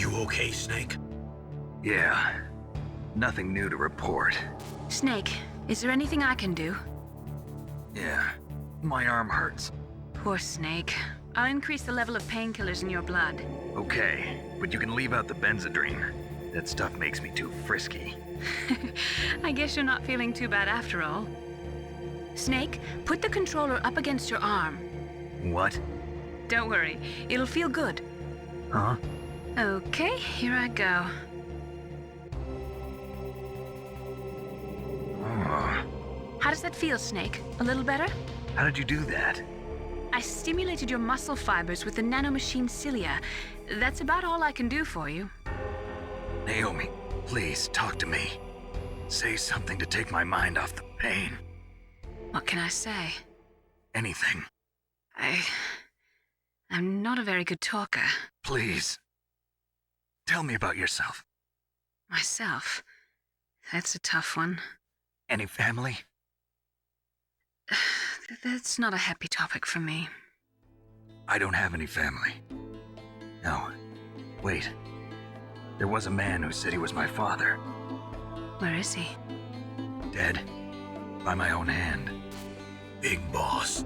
You okay, Snake? Yeah. Nothing new to report. Snake, is there anything I can do? Yeah. My arm hurts. Poor Snake. I'll increase the level of painkillers in your blood. Okay, but you can leave out the Benzedrine. That stuff makes me too frisky. I guess you're not feeling too bad after all. Snake, put the controller up against your arm. What? Don't worry, it'll feel good. Huh? Okay, here I go. Oh. How does that feel, Snake? A little better? How did you do that? I stimulated your muscle fibers with the nanomachine cilia. That's about all I can do for you. Naomi, please talk to me. Say something to take my mind off the pain. What can I say? Anything. I'm not a very good talker. Please. Tell me about yourself. Myself? That's a tough one. Any family? That's not a happy topic for me. I don't have any family. No. Wait. There was a man who said he was my father. Where is he? Dead. By my own hand. Big Boss.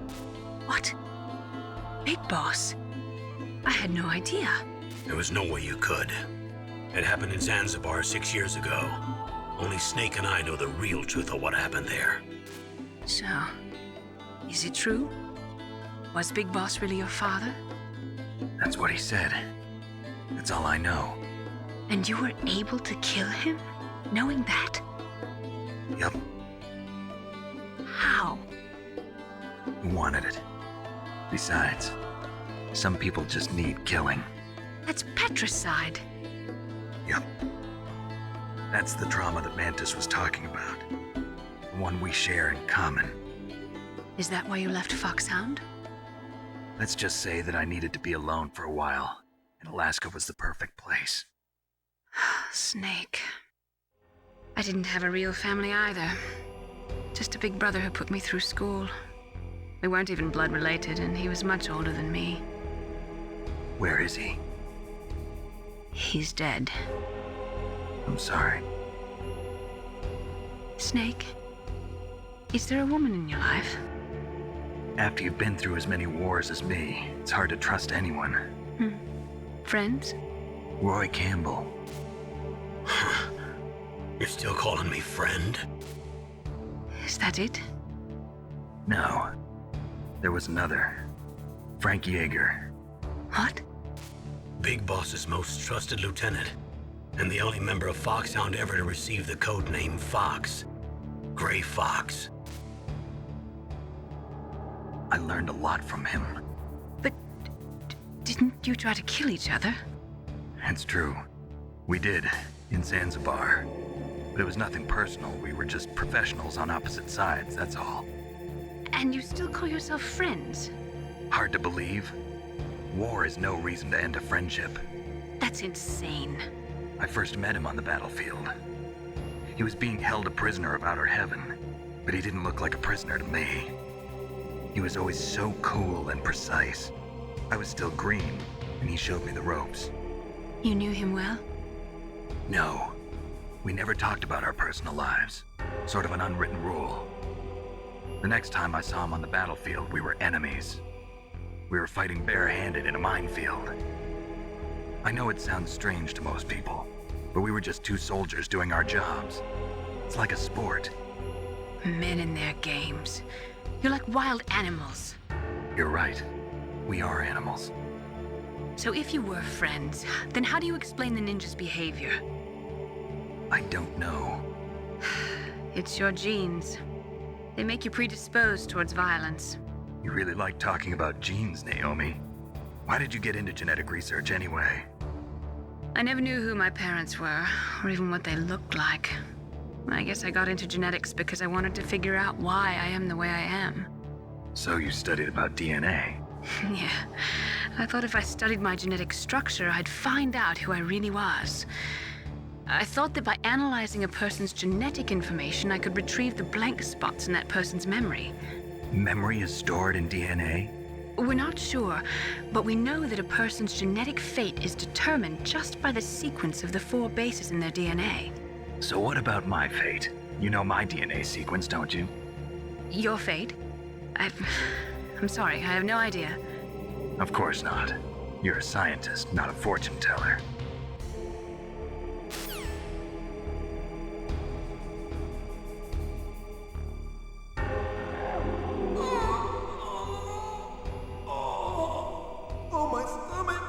What? Big Boss? I had no idea. There was no way you could. It happened in Zanzibar 6 years ago. Only Snake and I know the real truth of what happened there. So, is it true? Was Big Boss really your father? That's what he said. That's all I know. And you were able to kill him, knowing that? Yup. How? He wanted it. Besides, some people just need killing. That's patricide. Yup. That's the trauma that Mantis was talking about. The one we share in common. Is that why you left Foxhound? Let's just say that I needed to be alone for a while, and Alaska was the perfect place. Snake. I didn't have a real family either. Just a big brother who put me through school. We weren't even blood related, and he was much older than me. Where is he? He's dead. I'm sorry. Snake, is there a woman in your life? After you've been through as many wars as me, it's hard to trust anyone. Friends? Roy Campbell. You're still calling me friend? Is that it? No. There was another. Frank Yeager. What? Big Boss's most trusted lieutenant, and the only member of Foxhound ever to receive the code name Fox. Gray Fox. I learned a lot from him. But didn't you try to kill each other? It's true. We did, in Zanzibar. But it was nothing personal. We were just professionals on opposite sides, that's all. And you still call yourself friends? Hard to believe. War is no reason to end a friendship. That's insane. I first met him on the battlefield. He was being held a prisoner of outer heaven, but he didn't look like a prisoner to me. He was always so cool and precise. I was still green, and he showed me the ropes. You knew him well? No. We never talked about our personal lives. Sort of an unwritten rule. The next time I saw him on the battlefield, we were enemies. We were fighting barehanded in a minefield. I know it sounds strange to most people, but we were just two soldiers doing our jobs. It's like a sport. Men and their games. You're like wild animals. You're right. We are animals. So if you were friends, then how do you explain the ninja's behavior? I don't know. It's your genes. They make you predisposed towards violence. You really like talking about genes, Naomi. Why did you get into genetic research anyway? I never knew who my parents were, or even what they looked like. I guess I got into genetics because I wanted to figure out why I am the way I am. So you studied about DNA? Yeah. I thought if I studied my genetic structure, I'd find out who I really was. I thought that by analyzing a person's genetic information, I could retrieve the blank spots in that person's memory. Memory is stored in DNA? We're not sure, but we know that a person's genetic fate is determined just by the sequence of the 4 bases in their DNA. So what about my fate? You know my DNA sequence, don't you? Your fate? I'm sorry, I have no idea. Of course not. You're a scientist, not a fortune teller. Oh, my stomach!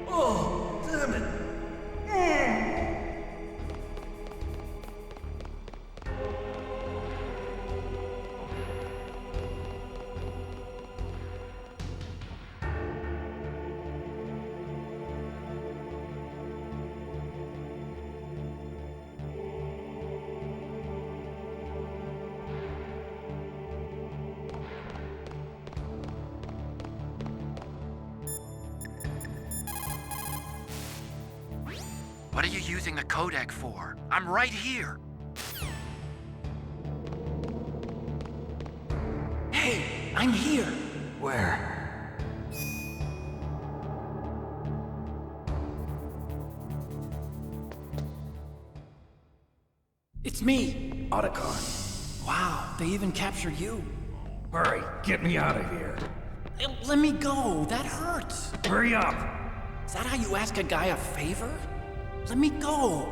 Oh, damn it! What are you using the codec for? I'm right here. Hey, I'm here. Where? It's me. Otacon. Wow, they even captured you. Hurry, get me out of here. Let me go. That hurts. Hurry up! Is that how you ask a guy a favor? Let me go.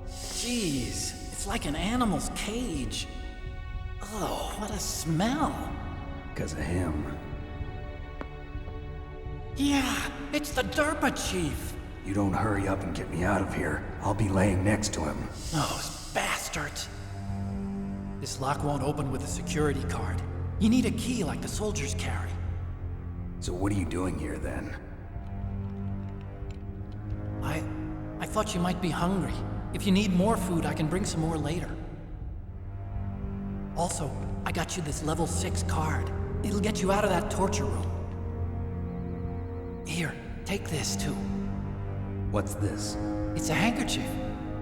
Jeez, it's like an animal's cage. Oh, what a smell. Because of him. Yeah, it's the Derpa Chief. You don't hurry up and get me out of here, I'll be laying next to him. Those bastards. This lock won't open with a security card. You need a key like the soldiers carry. So what are you doing here then? I thought you might be hungry. If you need more food, I can bring some more later. Also, I got you this level 6 card. It'll get you out of that torture room. Here, take this too. What's this? It's a handkerchief.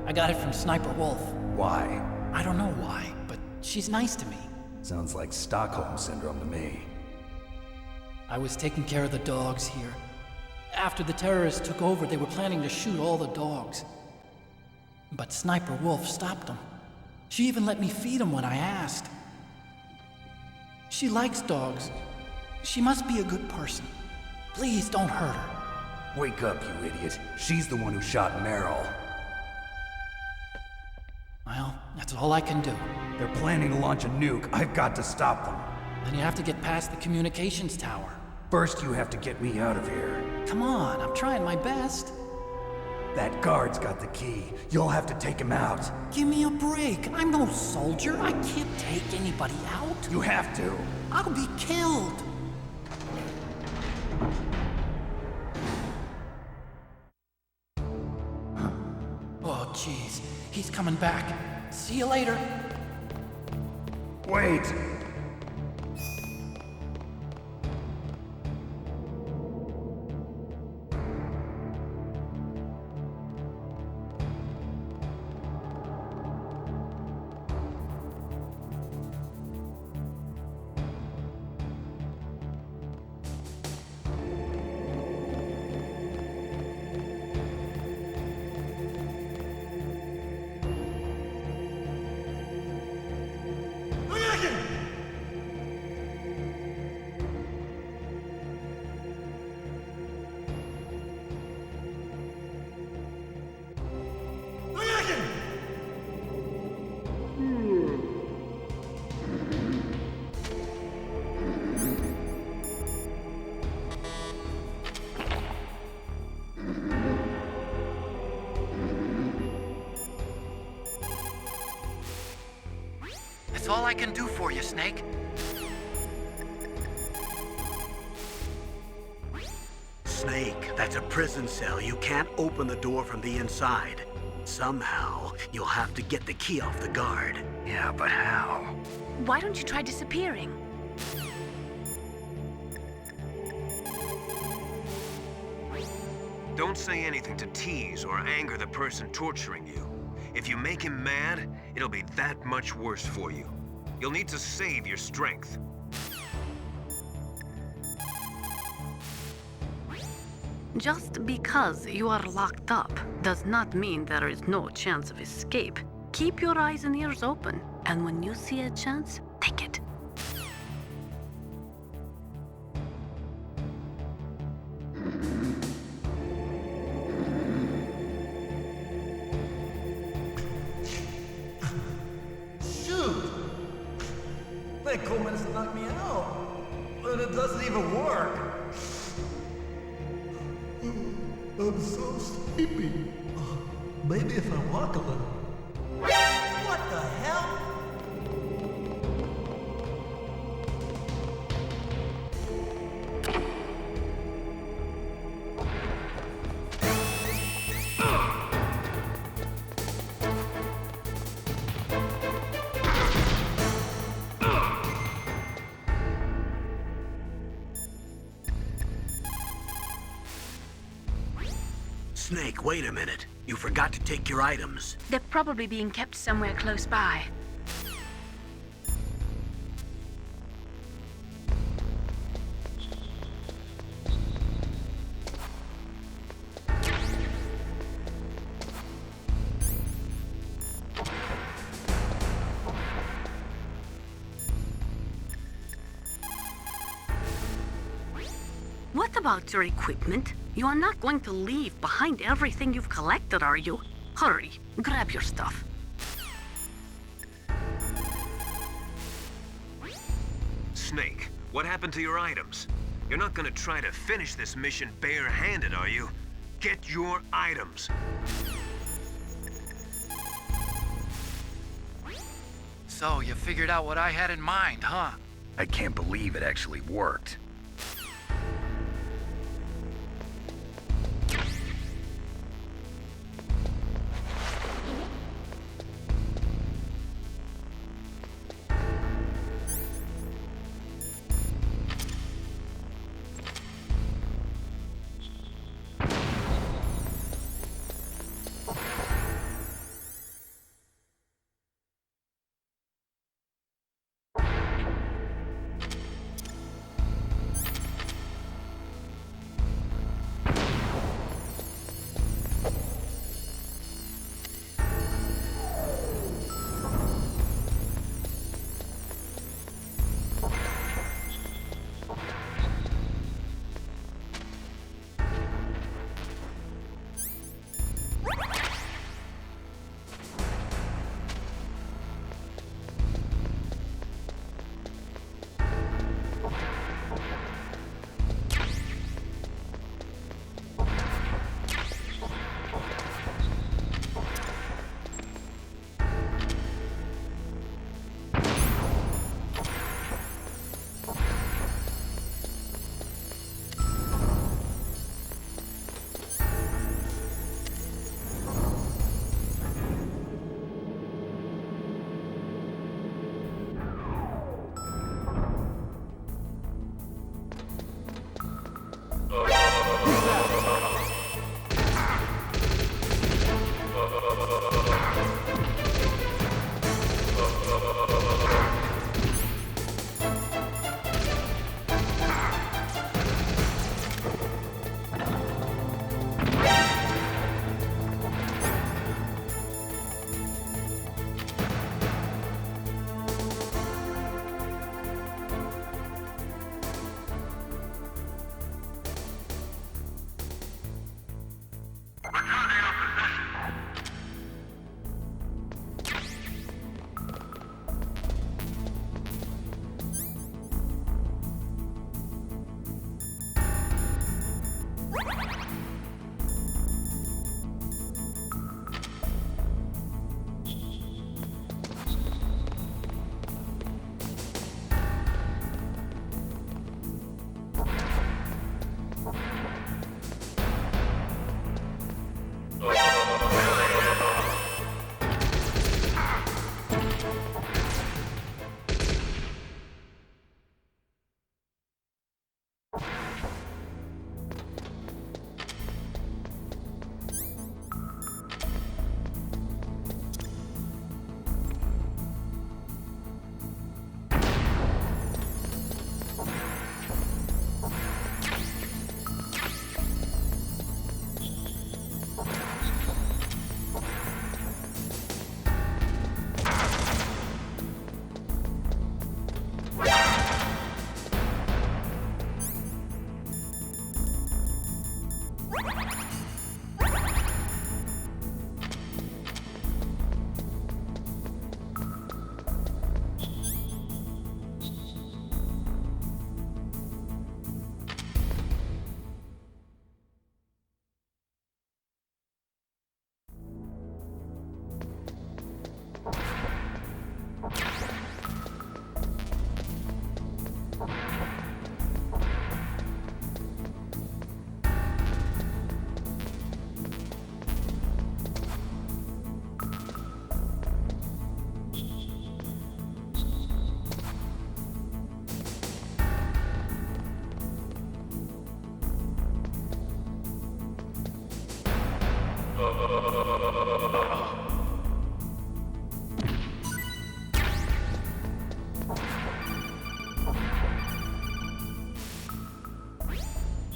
I got it from Sniper Wolf. Why? I don't know why, but she's nice to me. Sounds like Stockholm Syndrome to me. I was taking care of the dogs here. After the terrorists took over, they were planning to shoot all the dogs. But Sniper Wolf stopped them. She even let me feed them when I asked. She likes dogs. She must be a good person. Please don't hurt her. Wake up, you idiot. She's the one who shot Meryl. Well, that's all I can do. They're planning to launch a nuke. I've got to stop them. Then you have to get past the communications tower. First, you have to get me out of here. Come on, I'm trying my best. That guard's got the key. You'll have to take him out. Give me a break. I'm no soldier. I can't take anybody out. You have to. I'll be killed. Oh, jeez. He's coming back. See you later. Wait! That's all I can do for you, Snake. Snake, that's a prison cell. You can't open the door from the inside. Somehow, you'll have to get the key off the guard. Yeah, but how? Why don't you try disappearing? Don't say anything to tease or anger the person torturing you. If you make him mad, it'll be that much worse for you. You'll need to save your strength. Just because you are locked up does not mean there is no chance of escape. Keep your eyes and ears open, and when you see a chance, take it. Shoot! That cool managed to knock me out. And it doesn't even work. I'm so sleepy. Maybe if I walk a little. What the hell? Snake, wait a minute. You forgot to take your items. They're probably being kept somewhere close by. What about your equipment? You are not going to leave behind everything you've collected, are you? Hurry, grab your stuff. Snake, what happened to your items? You're not gonna try to finish this mission bare-handed, are you? Get your items. So, you figured out what I had in mind, huh? I can't believe it actually worked.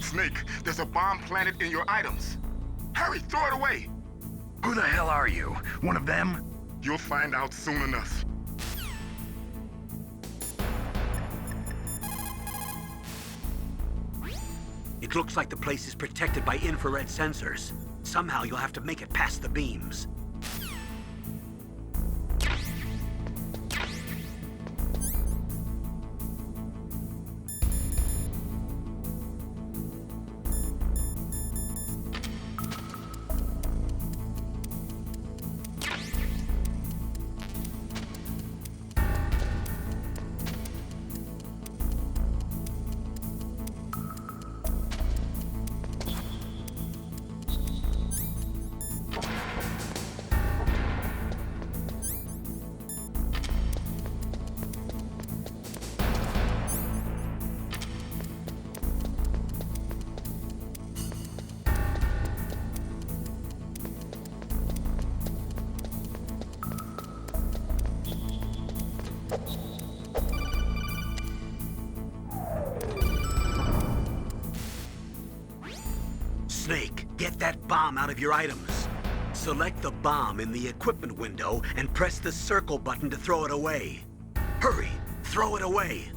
Snake, there's a bomb planted in your items. Hurry, throw it away. Who the hell are you? One of them? You'll find out soon enough. It looks like the place is protected by infrared sensors. Somehow you'll have to make it past the beams. Snake, get that bomb out of your items. Select the bomb in the equipment window and press the circle button to throw it away. Hurry, throw it away.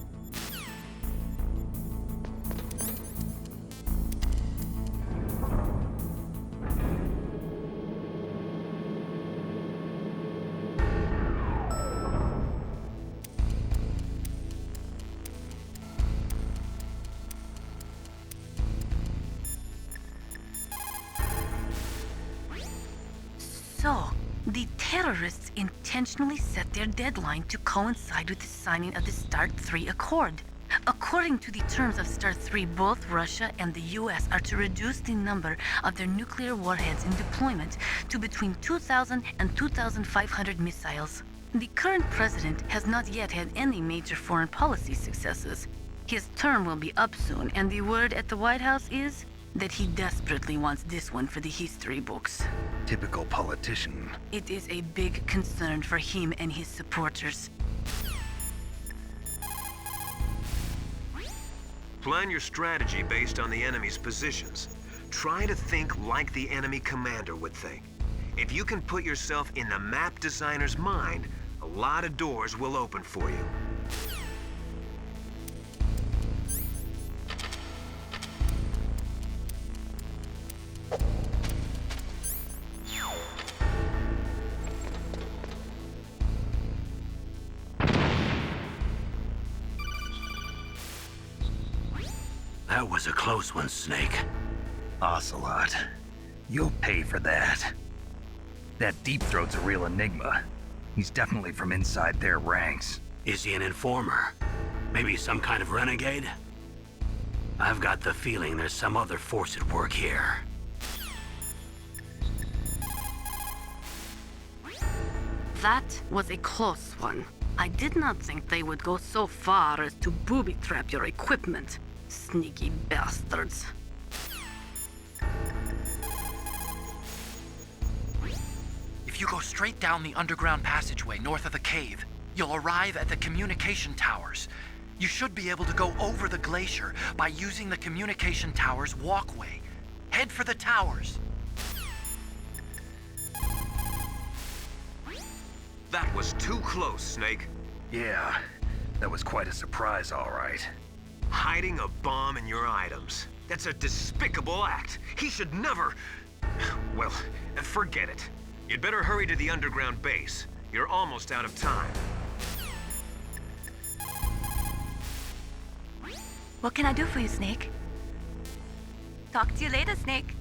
So, the terrorists intentionally set their deadline to coincide with the signing of the START 3 Accord. According to the terms of START 3, both Russia and the US are to reduce the number of their nuclear warheads in deployment to between 2,000 and 2,500 missiles. The current president has not yet had any major foreign policy successes. His term will be up soon, and the word at the White House is that he desperately wants this one for the history books. Typical politician. It is a big concern for him and his supporters. Plan your strategy based on the enemy's positions. Try to think like the enemy commander would think. If you can put yourself in the map designer's mind, a lot of doors will open for you. That was a close one, Snake. Ocelot. You'll pay for that. That Deep Throat's a real enigma. He's definitely from inside their ranks. Is he an informer? Maybe some kind of renegade? I've got the feeling there's some other force at work here. That was a close one. I did not think they would go so far as to booby-trap your equipment. Sneaky bastards. If you go straight down the underground passageway north of the cave, you'll arrive at the communication towers. You should be able to go over the glacier by using the communication towers walkway. Head for the towers. That was too close, Snake. Yeah, that was quite a surprise, all right. Hiding a bomb in your items. That's a despicable act. He should never... Well, forget it. You'd better hurry to the underground base. You're almost out of time. What can I do for you, Snake? Talk to you later, Snake.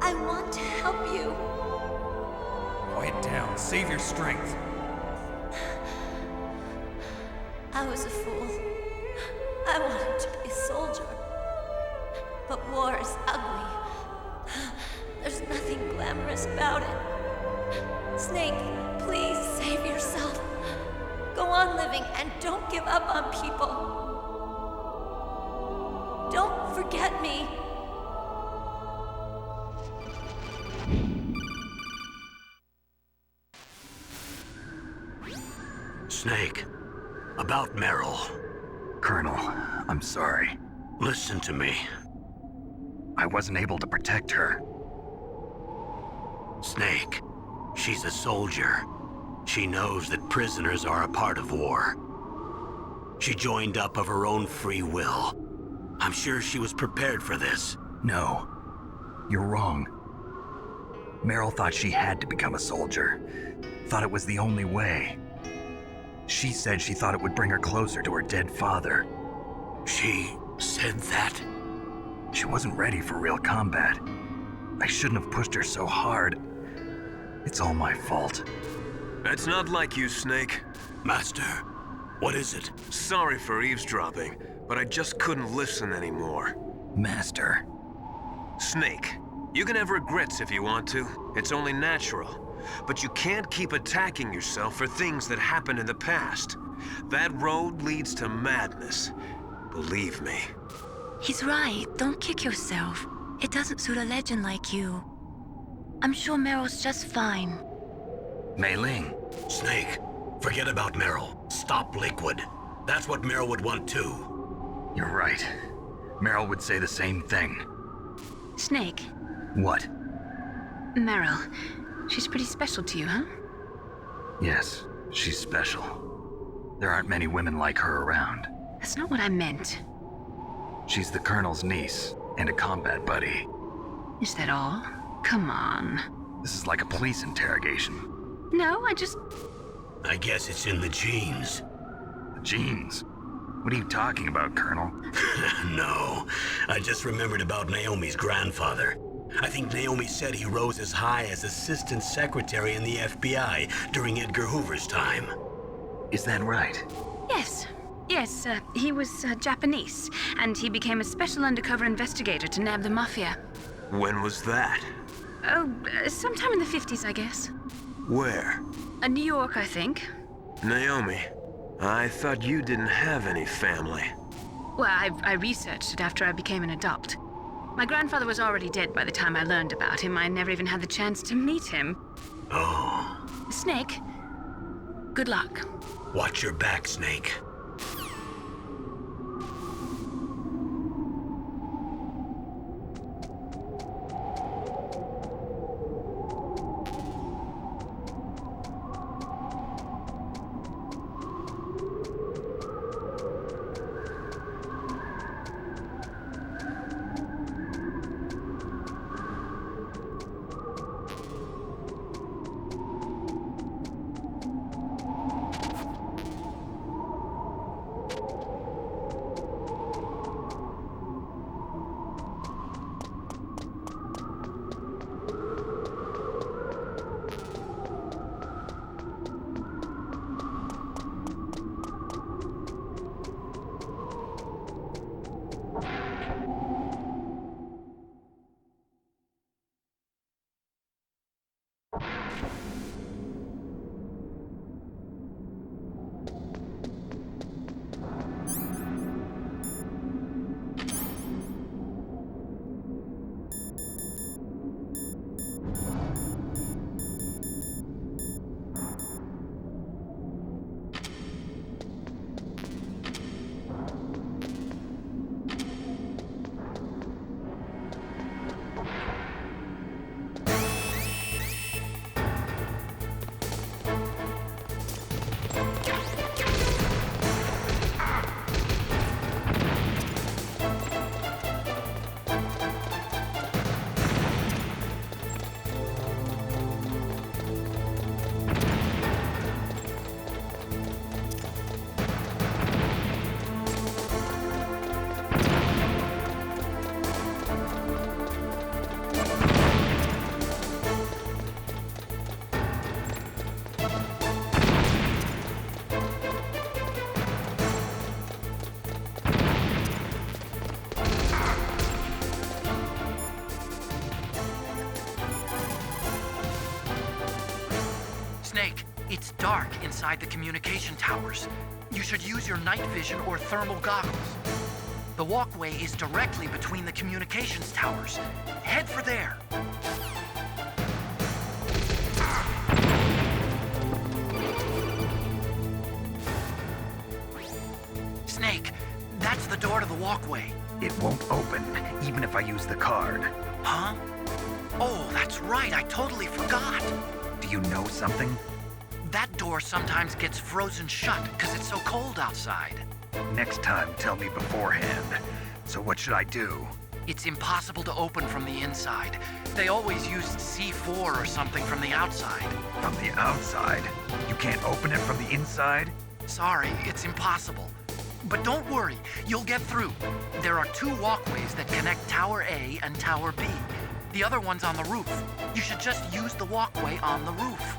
I want to help you. Quiet down. Save your strength. I was a fool. I wanted to be a soldier. But war is ugly. There's nothing glamorous about it. Snake, please save yourself. Go on living and don't give up on people. Don't forget me. Snake, about Meryl. Colonel, I'm sorry. Listen to me. I wasn't able to protect her. Snake, she's a soldier. She knows that prisoners are a part of war. She joined up of her own free will. I'm sure she was prepared for this. No, you're wrong. Meryl thought she had to become a soldier. Thought it was the only way. She said she thought it would bring her closer to her dead father. She said that? She wasn't ready for real combat. I shouldn't have pushed her so hard. It's all my fault. That's not like you, Snake. Master, what is it? Sorry for eavesdropping, but I just couldn't listen anymore. Master. Snake, you can have regrets if you want to. It's only natural. But you can't keep attacking yourself for things that happened in the past. That road leads to madness. Believe me. He's right. Don't kick yourself. It doesn't suit a legend like you. I'm sure Meryl's just fine. Mei Ling. Snake, forget about Meryl. Stop Liquid. That's what Meryl would want too. You're right. Meryl would say the same thing. Snake. What? Meryl. She's pretty special to you, huh? Yes, she's special. There aren't many women like her around. That's not what I meant. She's the Colonel's niece and a combat buddy. Is that all? Come on. This is like a police interrogation. No, I guess it's in the genes. The genes? What are you talking about, Colonel? No, I just remembered about Naomi's grandfather. I think Naomi said he rose as high as assistant secretary in the FBI during Edgar Hoover's time. Is that right? Yes. Yes, he was Japanese, and he became a special undercover investigator to nab the mafia. When was that? Oh, sometime in the 50s, I guess. Where? New York, I think. Naomi, I thought you didn't have any family. Well, I researched it after I became an adult. My grandfather was already dead by the time I learned about him. I never even had the chance to meet him. Oh. Snake, good luck. Watch your back, Snake. It's dark inside the communication towers. You should use your night vision or thermal goggles. The walkway is directly between the communications towers. Head for there. Snake, that's the door to the walkway. It won't open, even if I use the card. Huh? Oh, that's right, I totally forgot. Do you know something? That door sometimes gets frozen shut because it's so cold outside. Next time, tell me beforehand. So what should I do? It's impossible to open from the inside. They always used C4 or something from the outside. From the outside? You can't open it from the inside? Sorry, it's impossible. But don't worry, you'll get through. There are 2 walkways that connect Tower A and Tower B. The other one's on the roof. You should just use the walkway on the roof.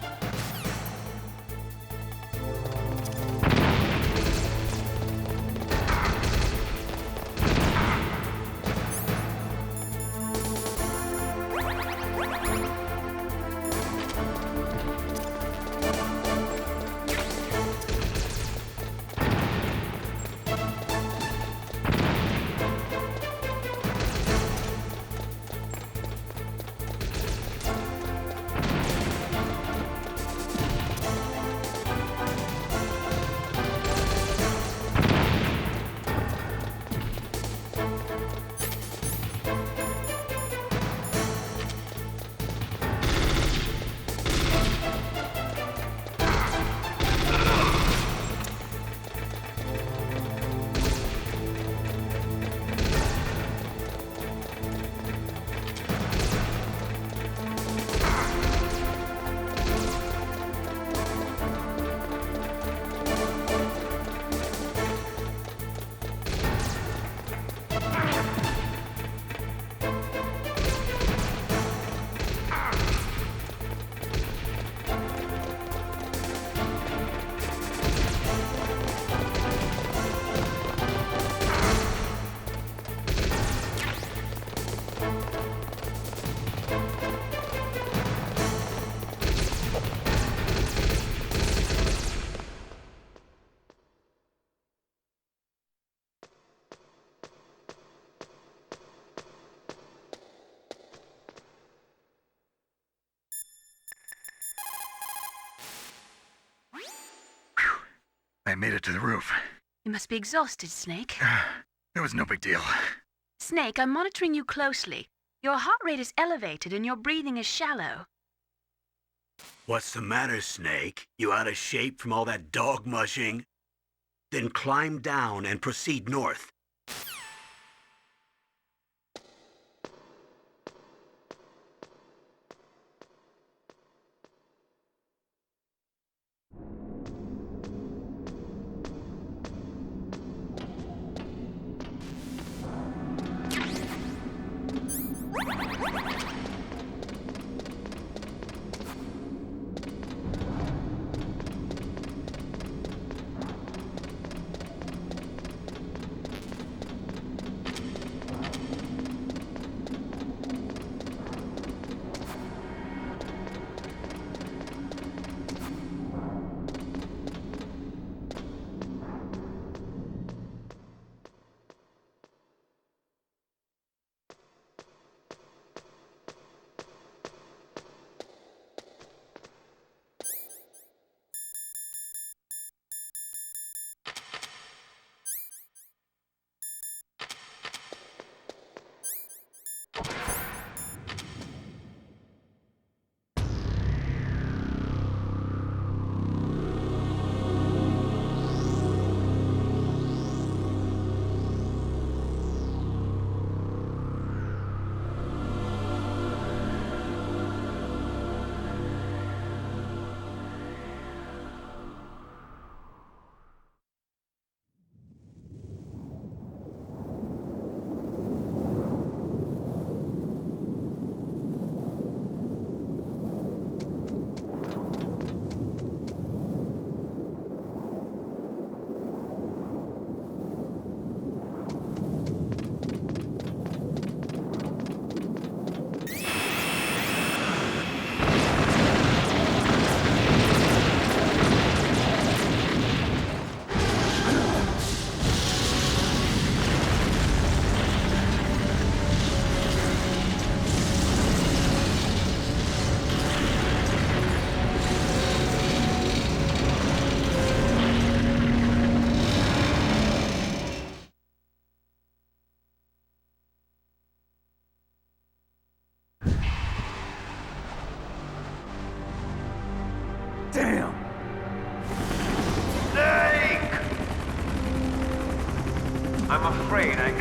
I made it to the roof. You must be exhausted, Snake. It was no big deal. Snake, I'm monitoring you closely. Your heart rate is elevated and your breathing is shallow. What's the matter, Snake? You out of shape from all that dog mushing? Then climb down and proceed north.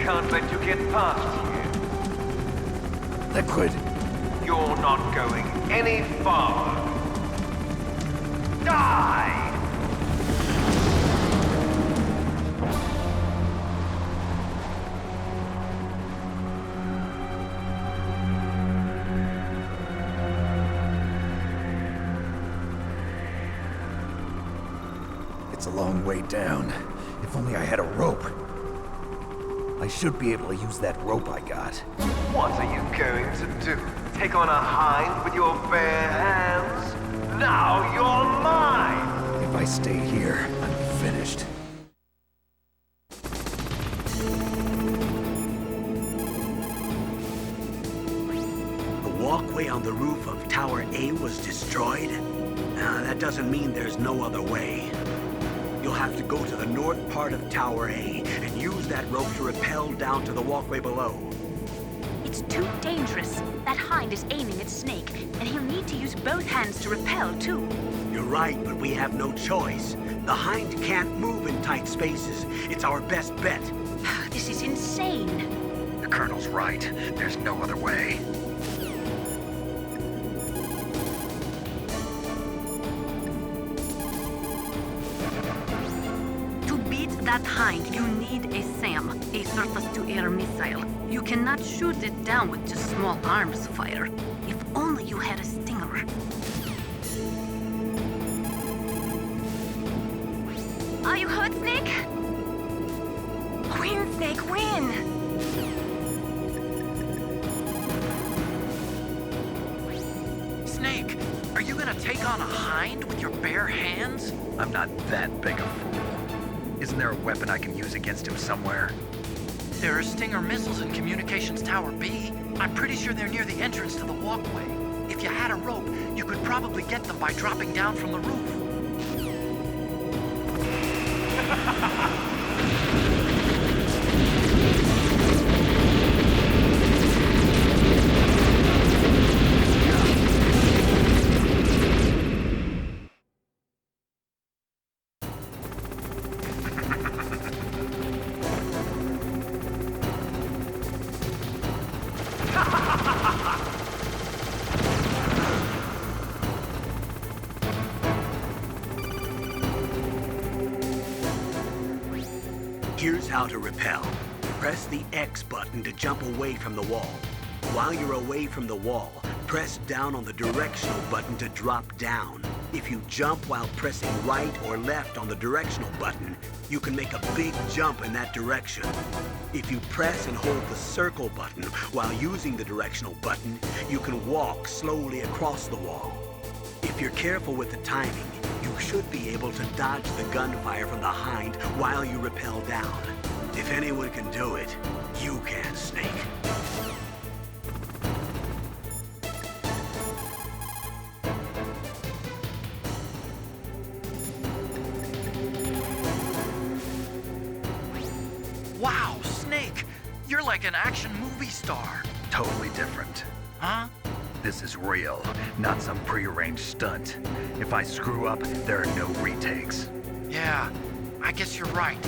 can't let you get past here. Liquid. You're not going any farther. Die! It's a long way down. If only I had a rope. I should be able to use that rope I got. What are you going to do? Take on a hind with your bare hands? Now you're mine! If I stay here, I'm finished. The walkway on the roof of Tower A was destroyed? That doesn't mean there's no other way. You'll have to go to the north part of Tower A and use that rope to rappel down to the walkway below. It's too dangerous. That hind is aiming at Snake, and he'll need to use both hands to rappel, too. You're right, but we have no choice. The hind can't move in tight spaces. It's our best bet. This is insane. The Colonel's right. There's no other way. That hind, you need a SAM, a surface-to-air missile. You cannot shoot it down with just small arms fire. If only you had a Stinger. Are you hurt, Snake? Win, Snake, win! Snake, are you gonna take on a hind with your bare hands? I'm not that big a fool. Isn't there a weapon I can use against him somewhere? There are Stinger missiles in Communications Tower B. I'm pretty sure they're near the entrance to the walkway. If you had a rope, you could probably get them by dropping down from the roof. Here's how to rappel. Press the X button to jump away from the wall. While you're away from the wall, press down on the directional button to drop down. If you jump while pressing right or left on the directional button, you can make a big jump in that direction. If you press and hold the circle button while using the directional button, you can walk slowly across the wall. If you're careful with the timing, you should be able to dodge the gunfire from the hind while you rappel down. If anyone can do it, you can, Snake. Wow, Snake! You're like an action movie star. Totally different. Huh? This is real, not some prearranged stunt. If I screw up, there are no retakes. Yeah, I guess you're right.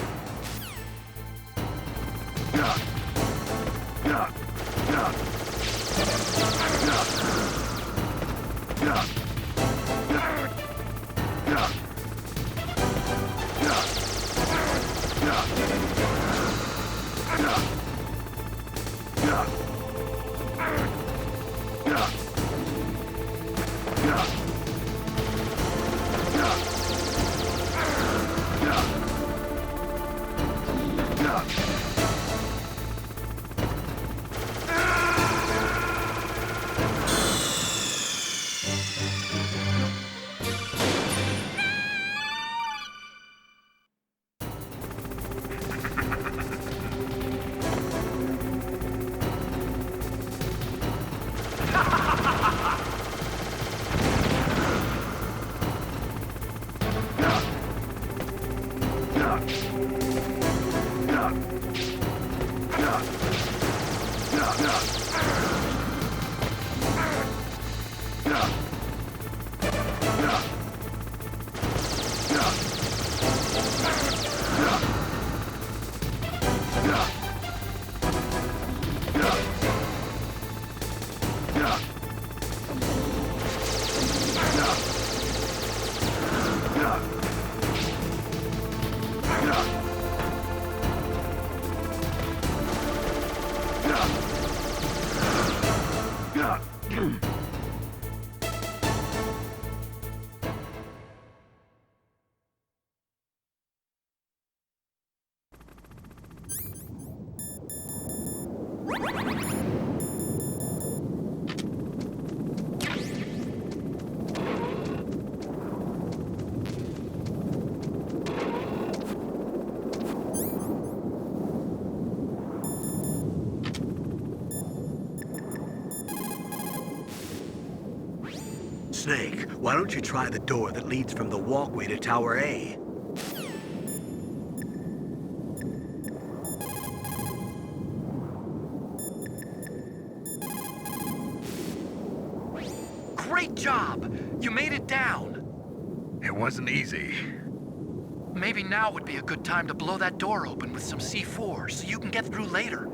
Snake, why don't you try the door that leads from the walkway to Tower A? Great job! You made it down! It wasn't easy. Maybe now would be a good time to blow that door open with some C4 so you can get through later.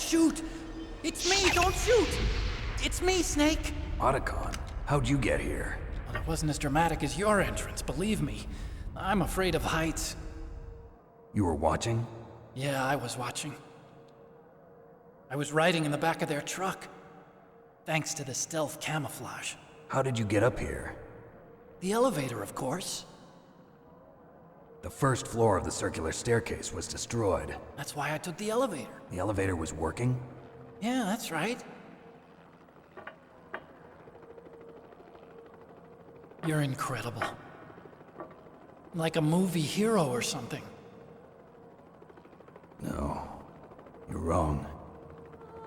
shoot! It's me, don't shoot! It's me, Snake! Otacon, how'd you get here? Well, it wasn't as dramatic as your entrance, believe me. I'm afraid of heights. You were watching? Yeah, I was watching. I was riding in the back of their truck. Thanks to the stealth camouflage. How did you get up here? The elevator, of course. The first floor of the circular staircase was destroyed. That's why I took the elevator. The elevator was working? Yeah, that's right. You're incredible. Like a movie hero or something. No, you're wrong.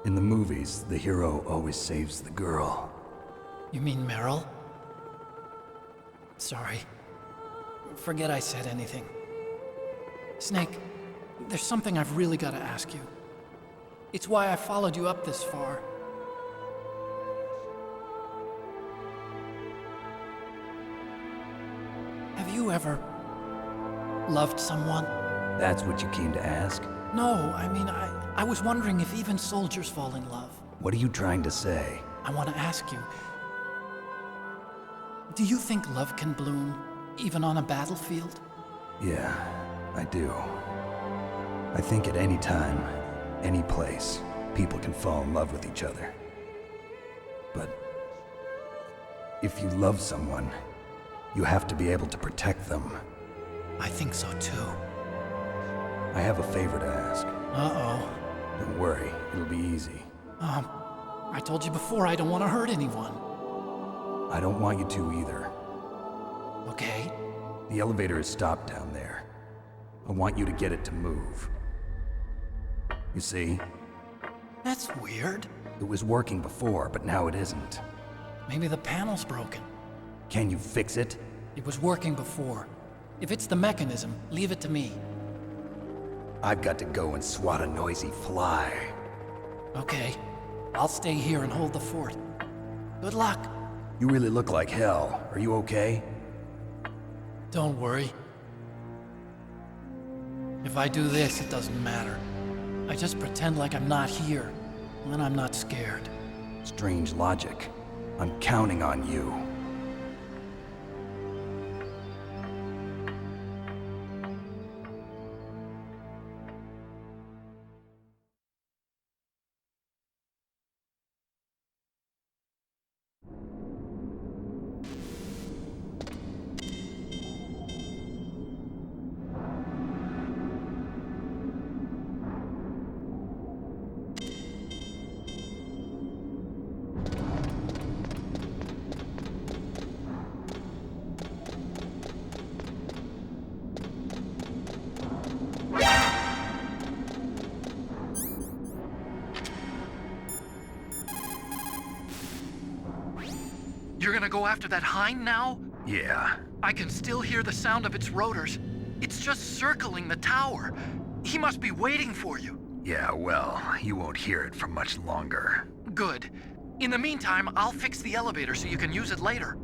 In the movies, the hero always saves the girl. You mean Meryl? Sorry. Forget I said anything. Snake, there's something I've really got to ask you. It's why I followed you up this far. Have you ever loved someone? That's what you came to ask? No, I mean, I was wondering if even soldiers fall in love. What are you trying to say? I want to ask you, do you think love can bloom even on a battlefield? Yeah, I do. I think at any time, any place, people can fall in love with each other. But if you love someone, you have to be able to protect them. I think so too. I have a favor to ask. Uh-oh. Don't worry, it'll be easy. I told you before I don't want to hurt anyone. I don't want you to either. Okay. The elevator is stopped down there. I want you to get it to move. You see? That's weird. It was working before, but now it isn't. Maybe the panel's broken. Can you fix it? It was working before. If it's the mechanism, leave it to me. I've got to go and swat a noisy fly. Okay. I'll stay here and hold the fort. Good luck. You really look like hell. Are you okay? Don't worry. If I do this, it doesn't matter. I just pretend like I'm not here, and then I'm not scared. Strange logic. I'm counting on you. You're gonna go after that hind now? Yeah. I can still hear the sound of its rotors. It's just circling the tower. He must be waiting for you. Yeah, well, you won't hear it for much longer. Good. In the meantime, I'll fix the elevator so you can use it later.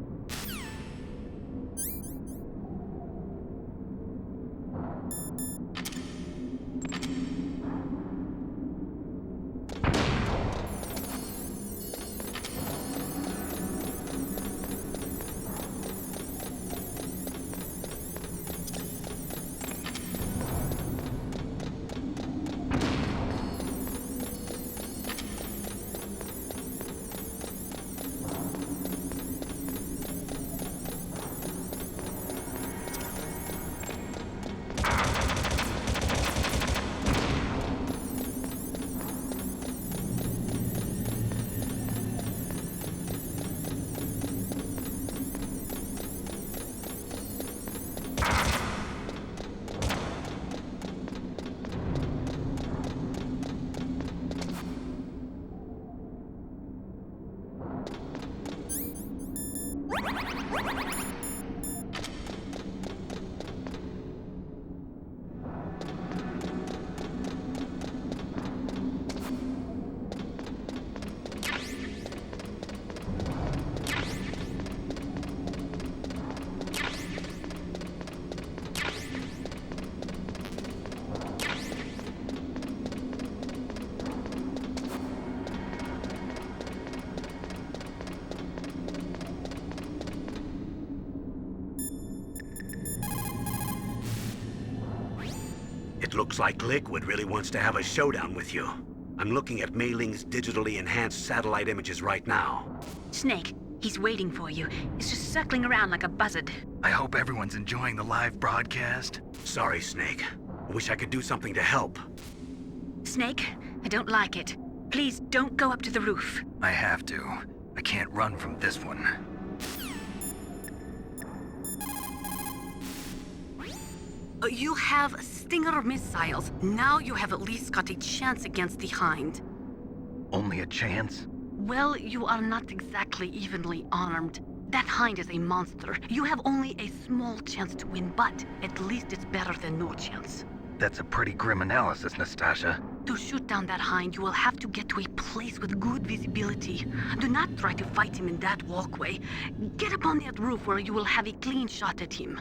It looks like Liquid really wants to have a showdown with you. I'm looking at Mei Ling's digitally enhanced satellite images right now. Snake, he's waiting for you. He's just circling around like a buzzard. I hope everyone's enjoying the live broadcast. Sorry, Snake. I wish I could do something to help. Snake, I don't like it. Please don't go up to the roof. I have to. I can't run from this one. You have Stinger missiles. Now you have at least got a chance against the Hind. Only a chance? Well, you are not exactly evenly armed. That Hind is a monster. You have only a small chance to win, but at least it's better than no chance. That's a pretty grim analysis, Nastasha. To shoot down that Hind, you will have to get to a place with good visibility. Do not try to fight him in that walkway. Get up on that roof where you will have a clean shot at him.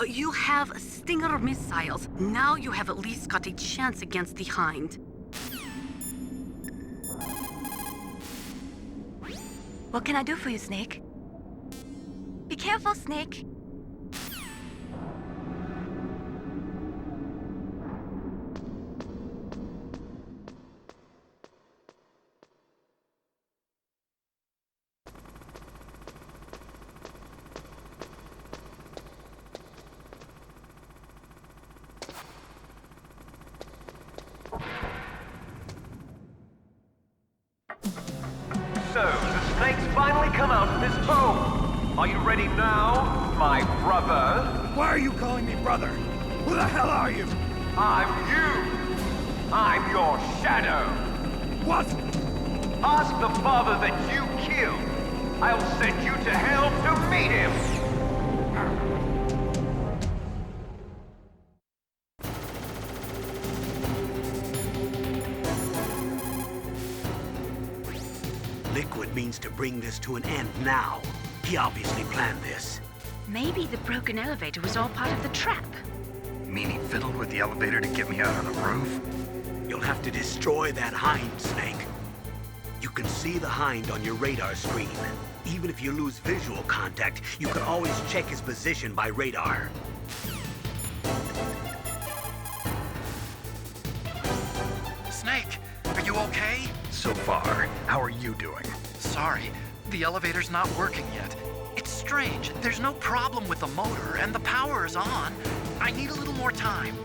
You have Stinger missiles. Now you have at least got a chance against the Hind. What can I do for you, Snake? Be careful, Snake. So, the snakes finally come out of this hole. Are you ready now, my brother? Why are you calling me brother? Who the hell are you? I'm you. I'm your shadow. What? Ask the father that you killed. I'll send you to hell to meet him. Liquid means to bring this to an end now. He obviously planned this. Maybe the broken elevator was all part of the trap. You mean he fiddled with the elevator to get me out on the roof? You'll have to destroy that Hind, Snake. You can see the Hind on your radar screen. Even if you lose visual contact, you can always check his position by radar. Snake, are you okay? So far, how are you doing? Sorry, the elevator's not working yet. It's strange. There's no problem with the motor, and the power is on. I need a little more time.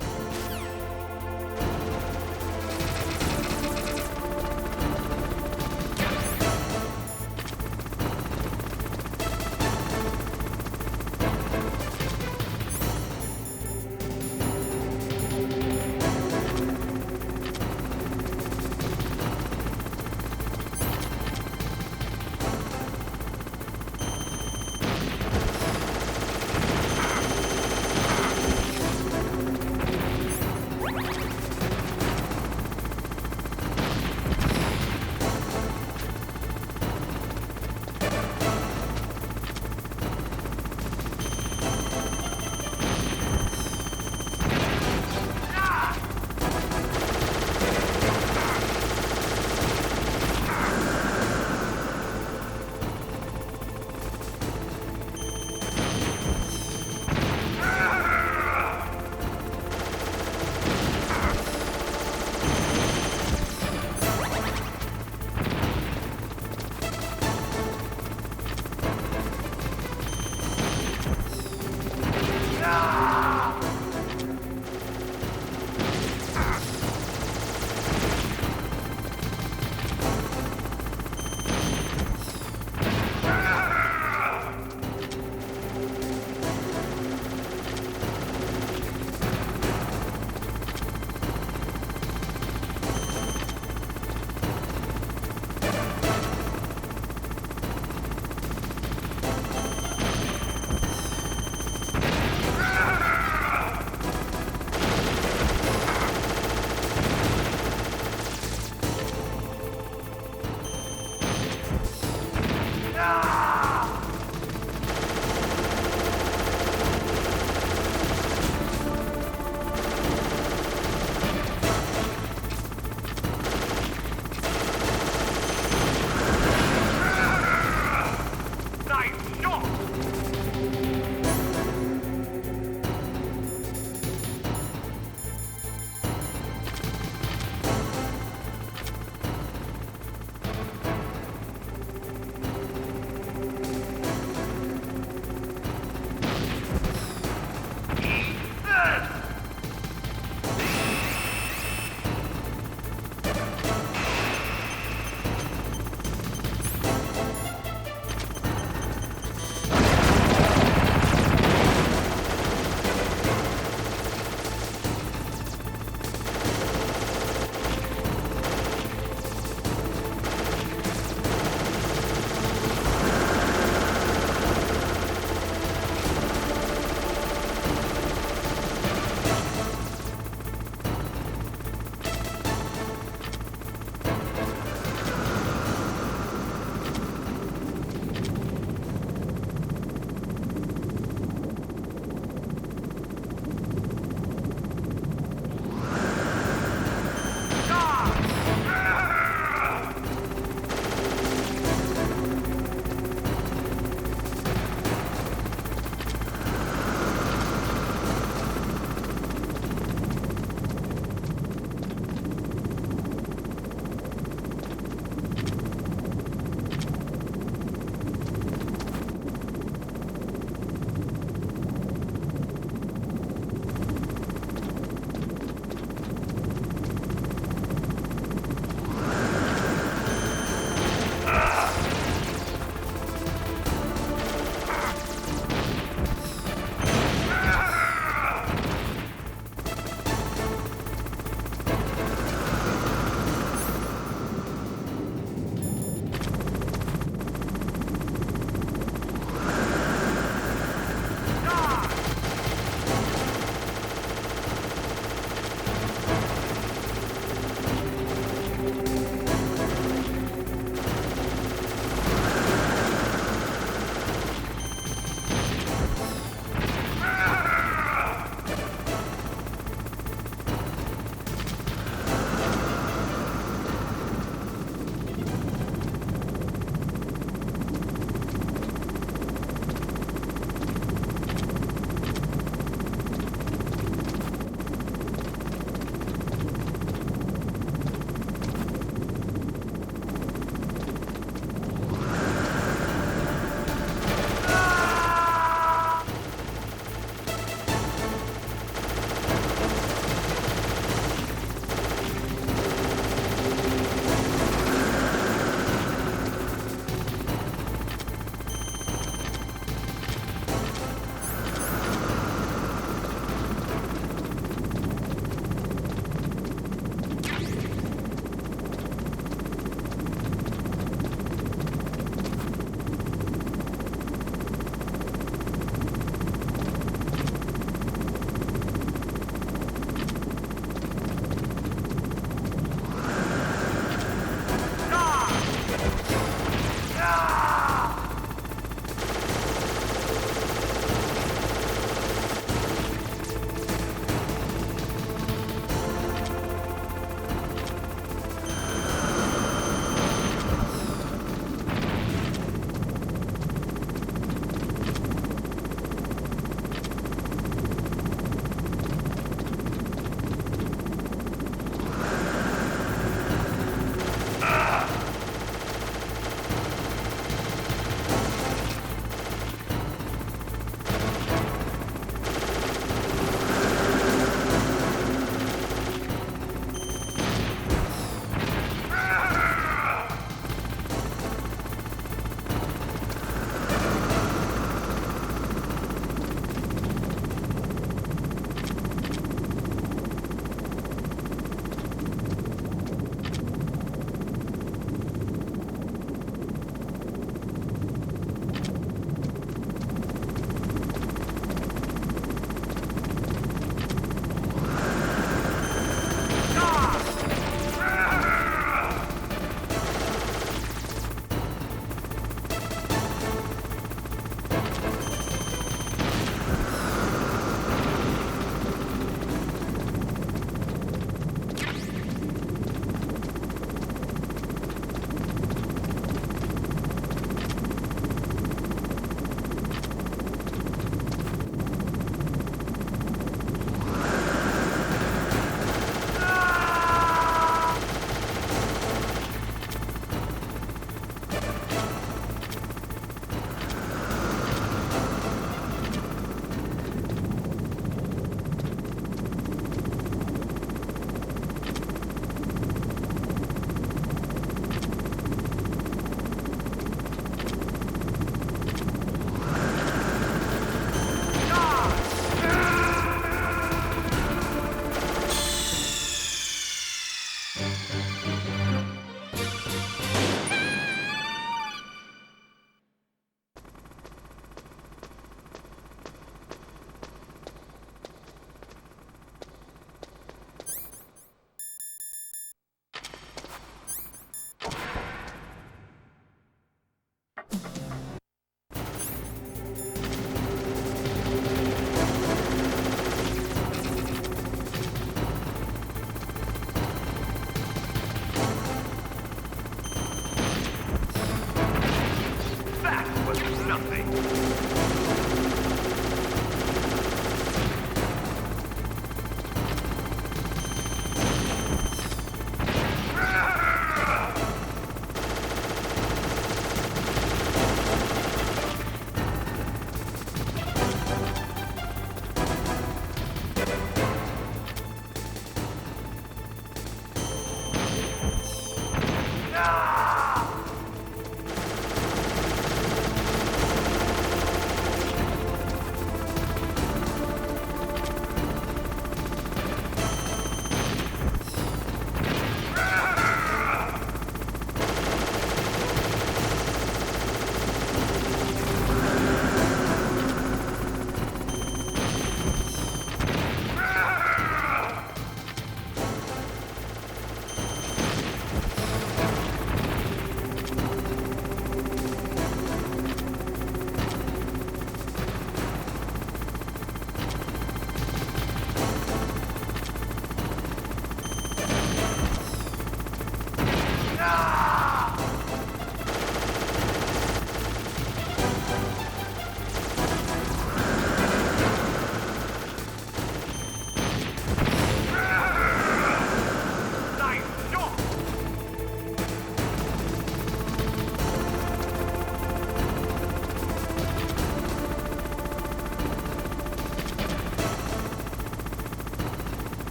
something.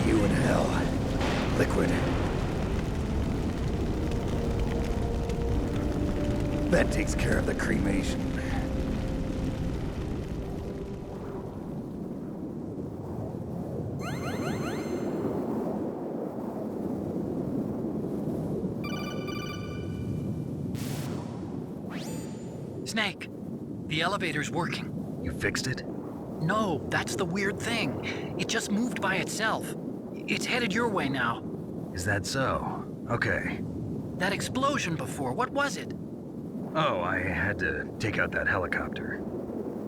you in hell, Liquid. That takes care of the cremation. Snake, the elevator's working. You fixed it? No, that's the weird thing. It just moved by itself. It's headed your way now. Is that so? Okay. That explosion before, what was it? Oh, I had to take out that helicopter.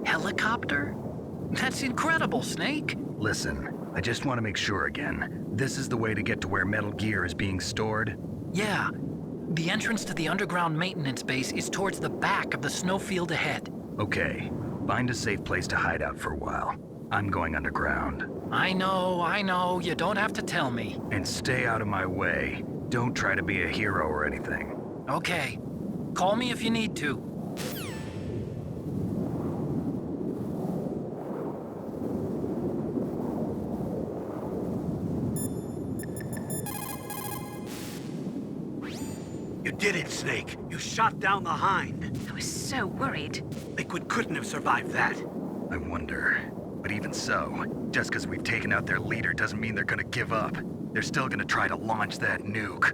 Helicopter? That's incredible, Snake. Listen, I just want to make sure again. This is the way to get to where Metal Gear is being stored? Yeah. The entrance to the underground maintenance base is towards the back of the snowfield ahead. Okay. Find a safe place to hide out for a while. I'm going underground. I know. You don't have to tell me. And stay out of my way. Don't try to be a hero or anything. Okay. Call me if you need to. You did it, Snake. You shot down the Hind. I was so worried. Liquid couldn't have survived that. I wonder. But even so, just because we've taken out their leader doesn't mean they're gonna give up. They're still gonna try to launch that nuke.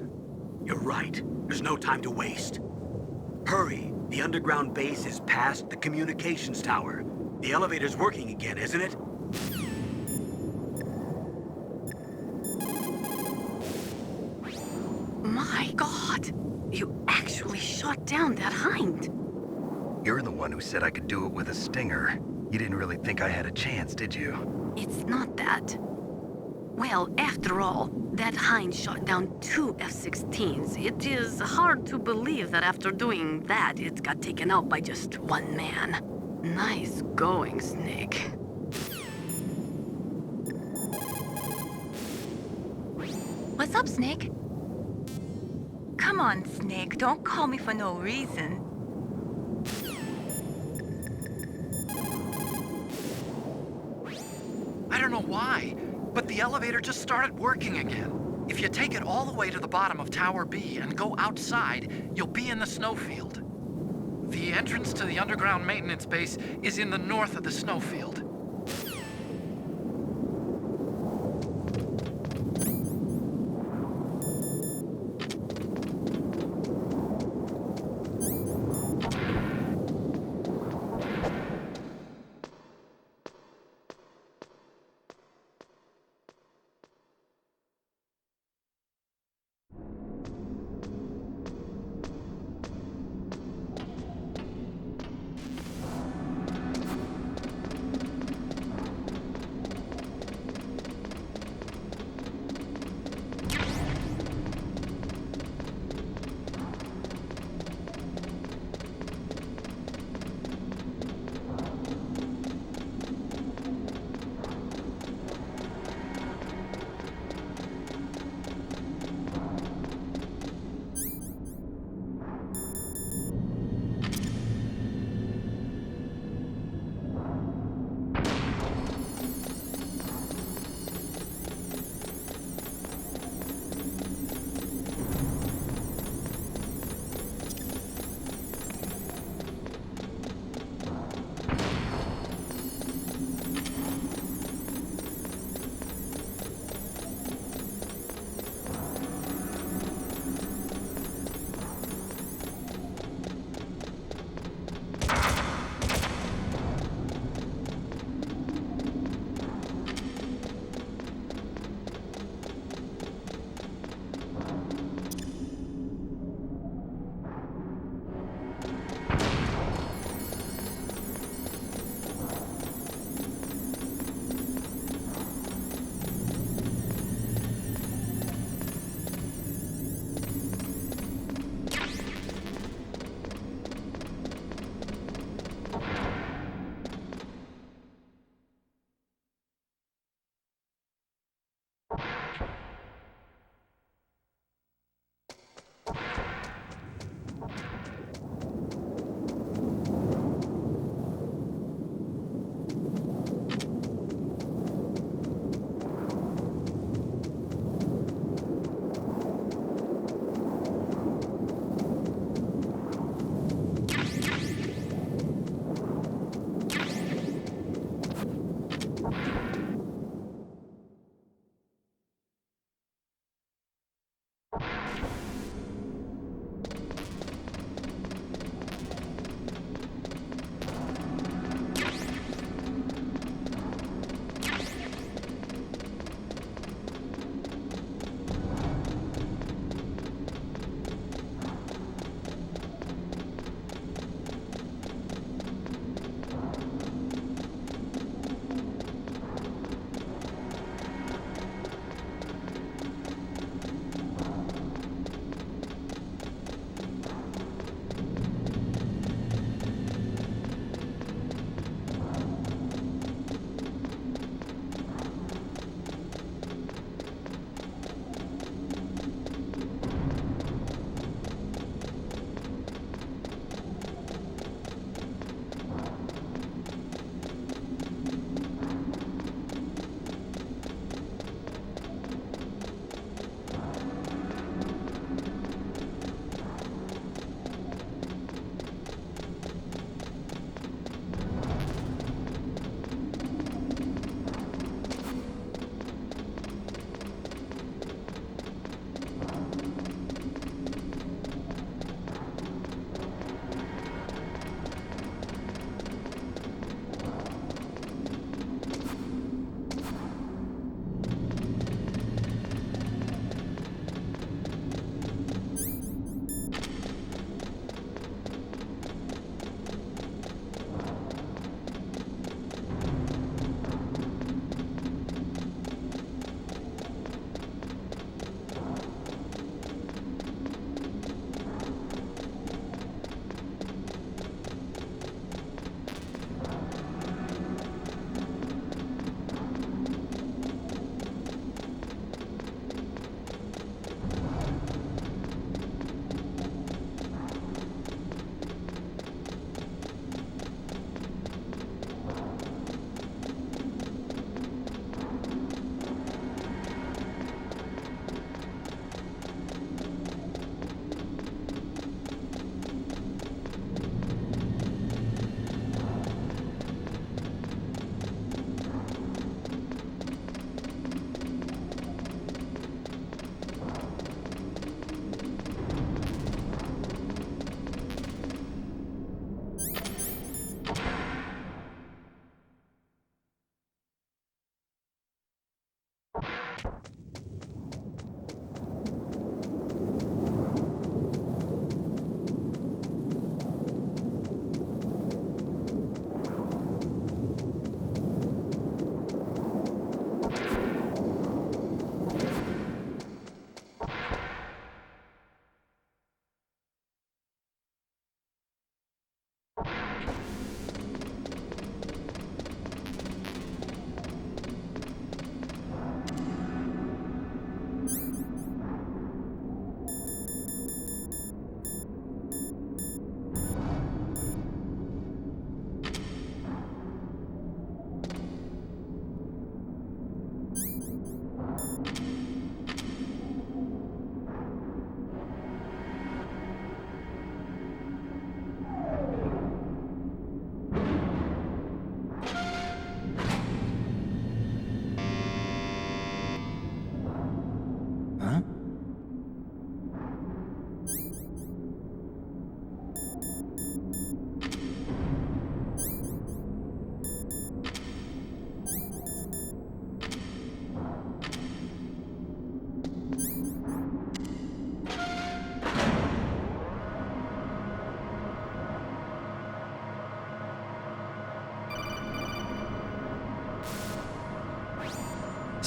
You're right. There's no time to waste. Hurry. The underground base is past the communications tower. The elevator's working again, isn't it? My God! You actually shot down that Hind. You're the one who said I could do it with a stinger. You didn't really think I had a chance, did you? It's not that. Well, after all, that Hind shot down 2 F-16s. It is hard to believe that after doing that, it got taken out by just one man. Nice going, Snake. What's up, Snake? Come on, Snake. Don't call me for no reason. I don't know why, but the elevator just started working again. If you take it all the way to the bottom of Tower B and go outside, you'll be in the snowfield. The entrance to the underground maintenance base is in the north of the snowfield.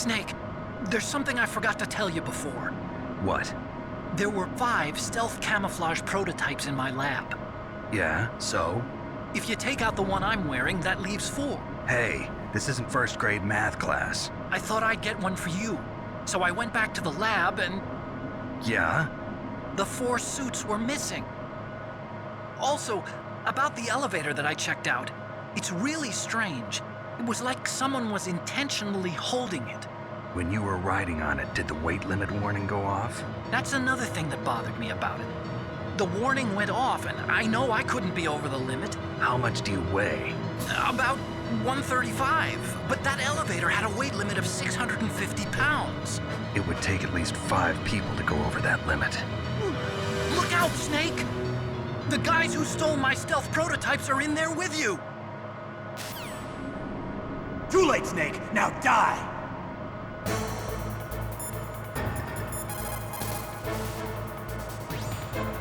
Snake, there's something I forgot to tell you before. What? There were 5 stealth camouflage prototypes in my lab. Yeah, so? If you take out the one I'm wearing, that leaves 4. Hey, this isn't first grade math class. I thought I'd get one for you. So I went back to the lab and... Yeah? The 4 suits were missing. Also, about the elevator that I checked out, it's really strange. It was like someone was intentionally holding it. When you were riding on it, did the weight limit warning go off? That's another thing that bothered me about it. The warning went off, and I know I couldn't be over the limit. How much do you weigh? About 135, but that elevator had a weight limit of 650 pounds. It would take at least 5 people to go over that limit. Look out, Snake! The guys who stole my stealth prototypes are in there with you! Too late, Snake! Now die!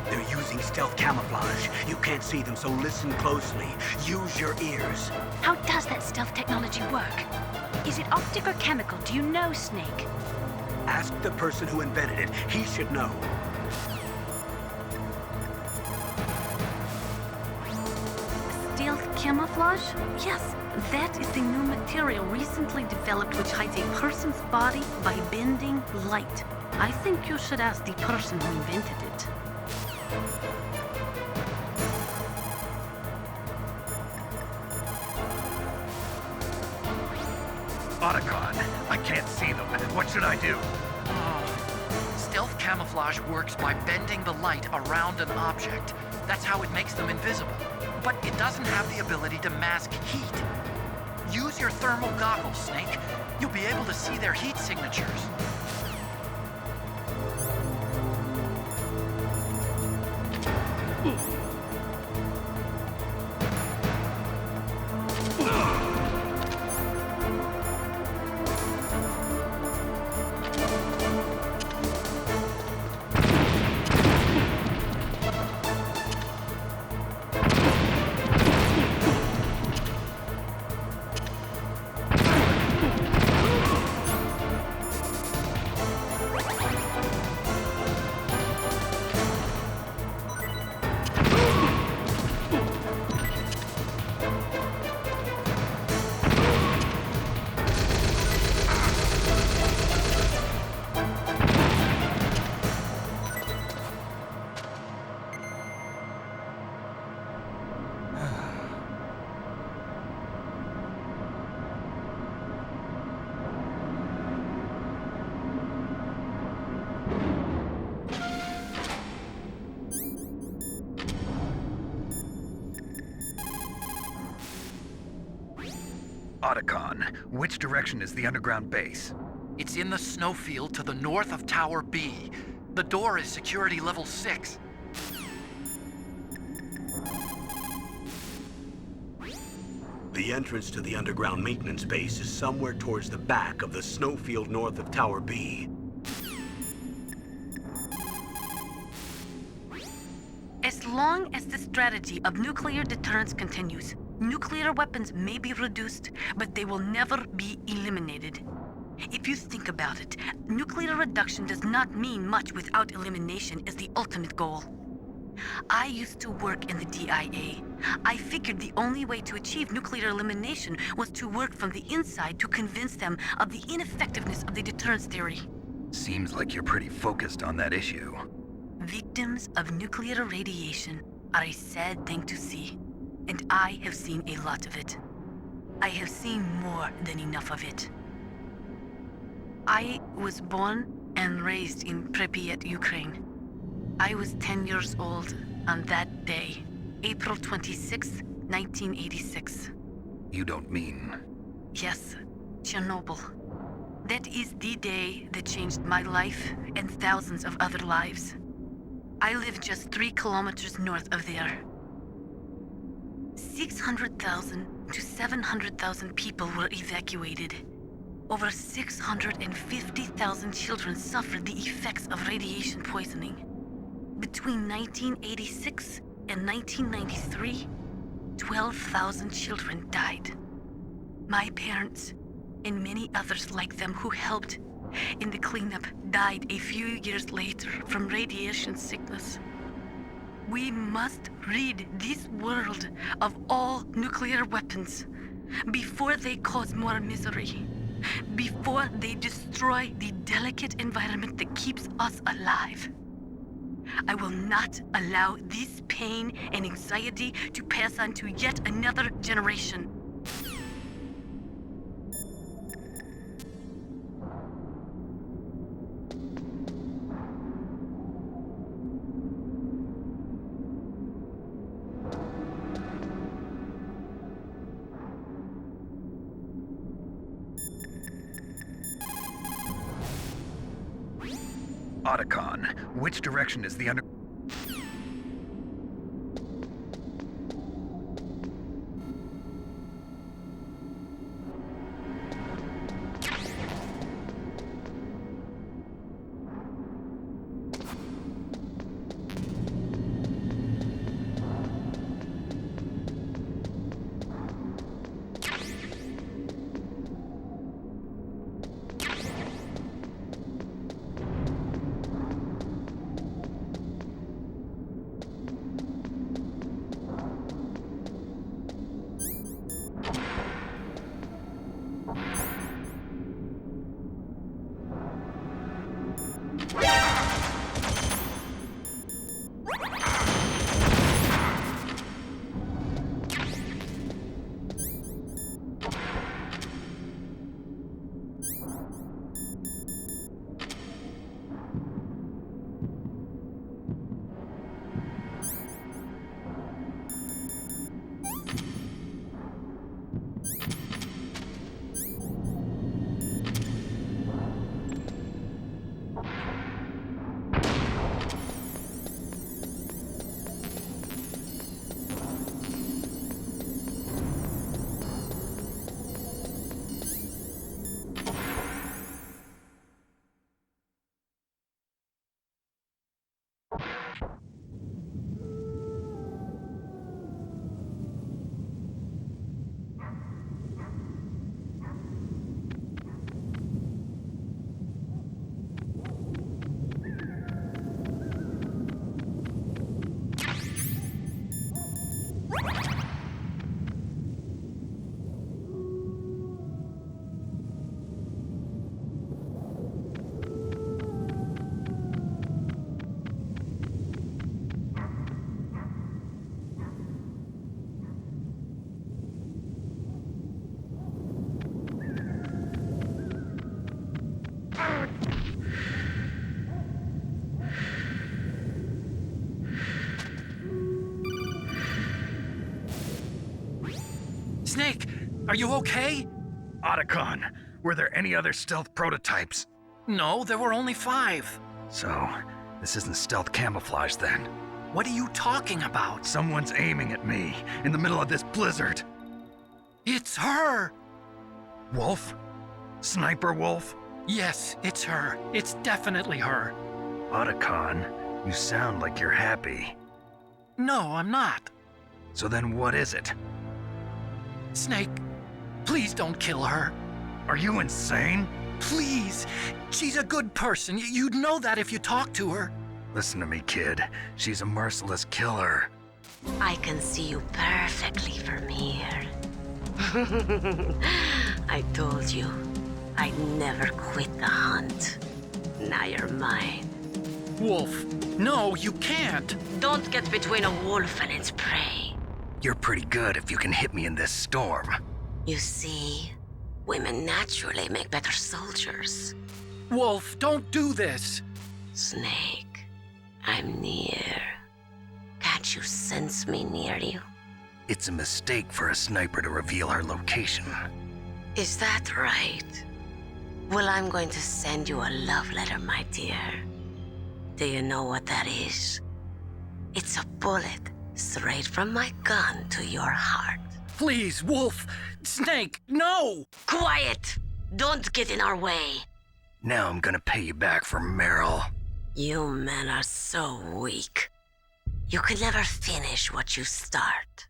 They're using stealth camouflage. You can't see them, so listen closely. Use your ears. How does that stealth technology work? Is it optic or chemical? Do you know, Snake? Ask the person who invented it. He should know. Stealth camouflage? Yes, that is the new material recently developed which hides a person's body by bending light. I think you should ask the person who invented it. Otacon, I can't see them. What should I do? Stealth camouflage works by bending the light around an object. That's how it makes them invisible. But it doesn't have the ability to mask heat. Use your thermal goggles, Snake. You'll be able to see their heat signatures. Otacon, which direction is the underground base? It's in the snowfield to the north of Tower B. The door is security level 6. The entrance to the underground maintenance base is somewhere towards the back of the snowfield north of Tower B. As long as the strategy of nuclear deterrence continues, nuclear weapons may be reduced, but they will never be eliminated. If you think about it, nuclear reduction does not mean much without elimination as the ultimate goal. I used to work in the DIA. I figured the only way to achieve nuclear elimination was to work from the inside to convince them of the ineffectiveness of the deterrence theory. Seems like you're pretty focused on that issue. Victims of nuclear radiation are a sad thing to see, and I have seen a lot of it. I have seen more than enough of it. I was born and raised in Pripyat, Ukraine. I was 10 years old on that day, April 26, 1986. You don't mean... Yes, Chernobyl. That is the day that changed my life and thousands of other lives. I live just 3 kilometers north of there. 600,000 to 700,000 people were evacuated. Over 650,000 children suffered the effects of radiation poisoning. Between 1986 and 1993, 12,000 children died. My parents, and many others like them who helped in the cleanup died a few years later from radiation sickness. We must rid this world of all nuclear weapons before they cause more misery, before they destroy the delicate environment that keeps us alive. I will not allow this pain and anxiety to pass on to yet another generation. Otacon, which direction is the under... Snake, are you okay? Otacon, were there any other stealth prototypes? No, there were only 5. So, this isn't stealth camouflage then? What are you talking about? Someone's aiming at me, in the middle of this blizzard. It's her! Wolf? Sniper Wolf? Yes, it's her. It's definitely her. Otacon, you sound like you're happy. No, I'm not. So then what is it? Snake, please don't kill her. Are you insane? Please. She's a good person. You'd know that if you talked to her. Listen to me, kid. She's a merciless killer. I can see you perfectly from here. I told you, I'd never quit the hunt. Now you're mine. Wolf, no, you can't. Don't get between a wolf and its prey. You're pretty good if you can hit me in this storm. You see, women naturally make better soldiers. Wolf, don't do this. Snake, I'm near. Can't you sense me near you? It's a mistake for a sniper to reveal her location. Is that right? Well, I'm going to send you a love letter, my dear. Do you know what that is? It's a bullet straight from my gun to your heart. Please, Wolf! Snake, no! Quiet! Don't get in our way. Now I'm gonna pay you back for Meryl. You men are so weak. You can never finish what you start.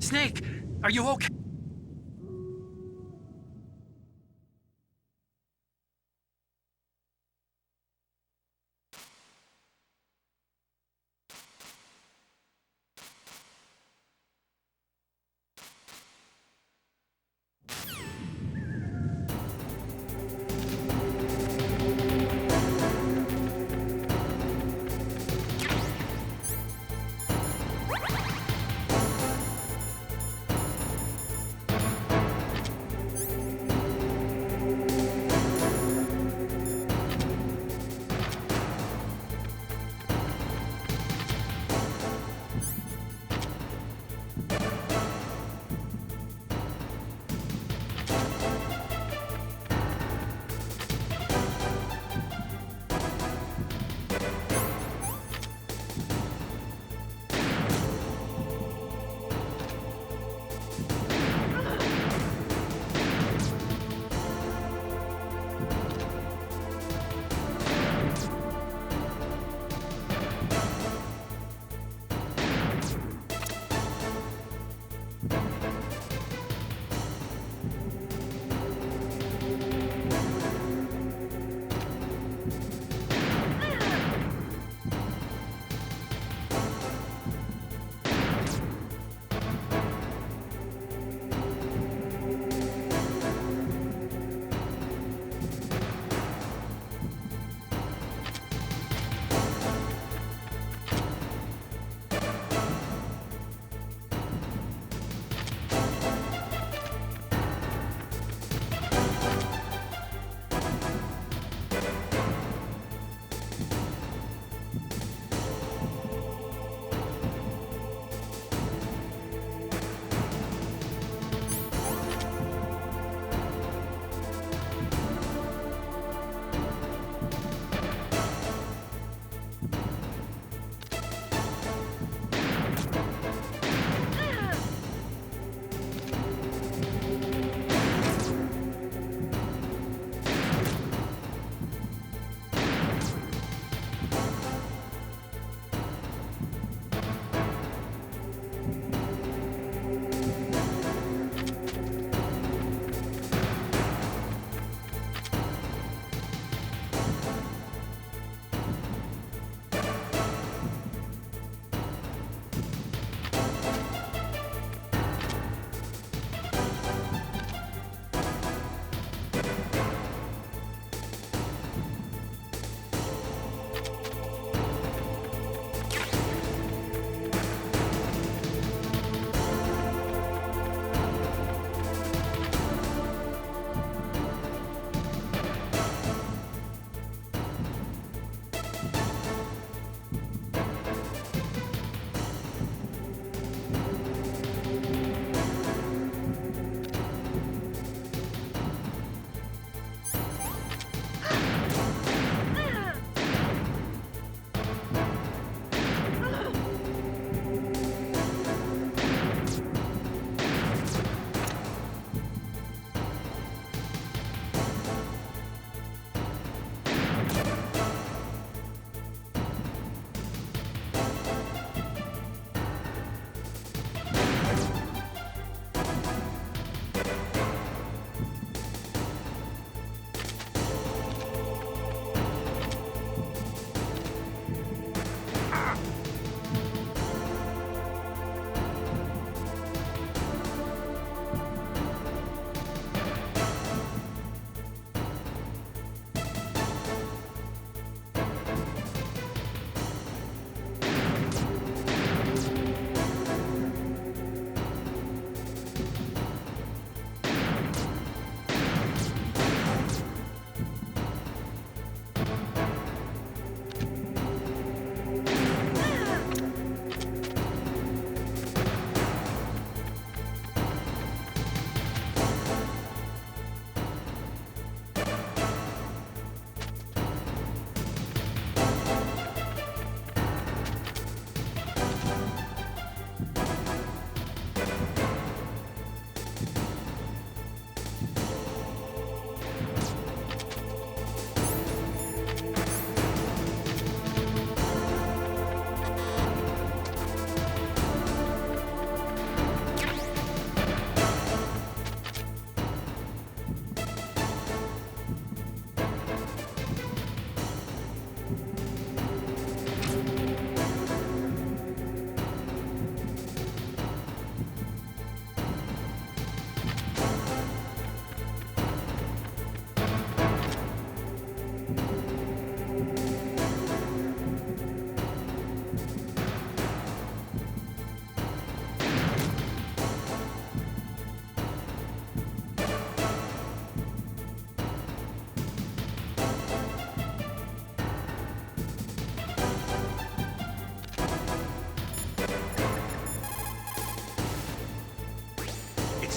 Snake, are you okay?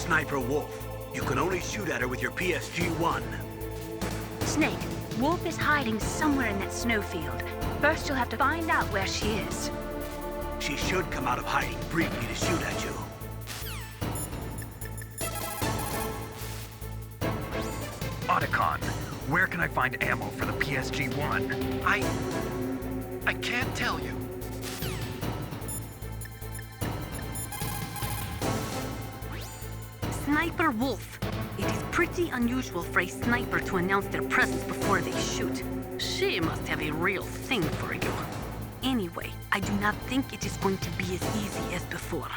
Sniper Wolf. You can only shoot at her with your PSG-1. Snake, Wolf is hiding somewhere in that snowfield. First, you'll have to find out where she is. She should come out of hiding briefly to shoot at you. Otacon, where can I find ammo for the PSG-1? I can't tell you. Sniper Wolf. It is pretty unusual for a sniper to announce their presence before they shoot. She must have a real thing for you. Anyway, I do not think it is going to be as easy as before.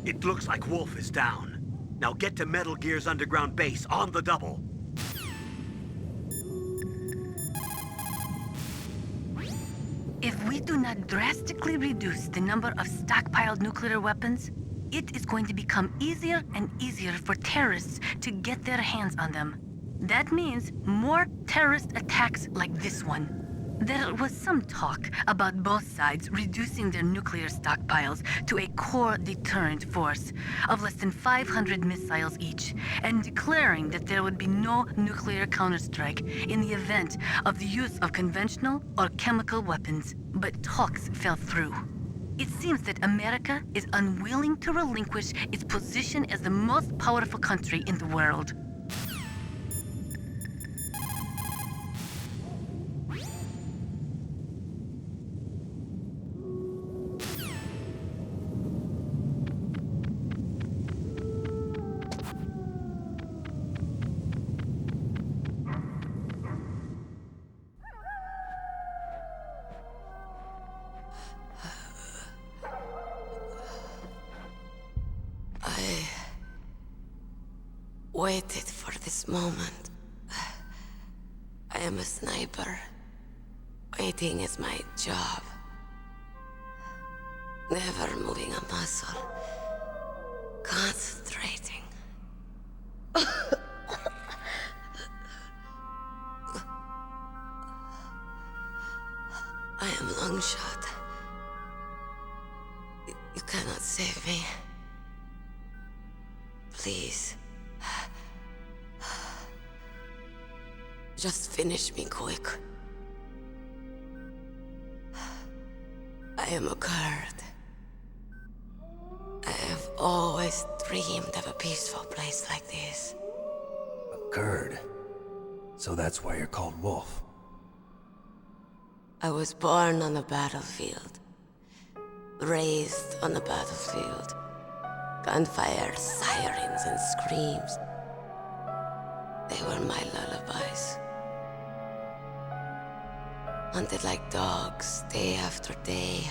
It looks like Wolf is down. Now get to Metal Gear's underground base on the double. If we do not drastically reduce the number of stockpiled nuclear weapons, it is going to become easier and easier for terrorists to get their hands on them. That means more terrorist attacks like this one. There was some talk about both sides reducing their nuclear stockpiles to a core deterrent force of less than 500 missiles each, and declaring that there would be no nuclear counterstrike in the event of the use of conventional or chemical weapons. But talks fell through. It seems that America is unwilling to relinquish its position as the most powerful country in the world. Waited for this moment. I am a sniper. Waiting is my job. Never moving a muscle. Concentrating. I am long shot. You cannot save me. Please. Just finish me quick. I am a Kurd. I have always dreamed of a peaceful place like this. A Kurd? So that's why you're called Wolf. I was born on the battlefield. Raised on the battlefield. Gunfire, sirens, and screams. They were my lullabies. Hunted like dogs, day after day.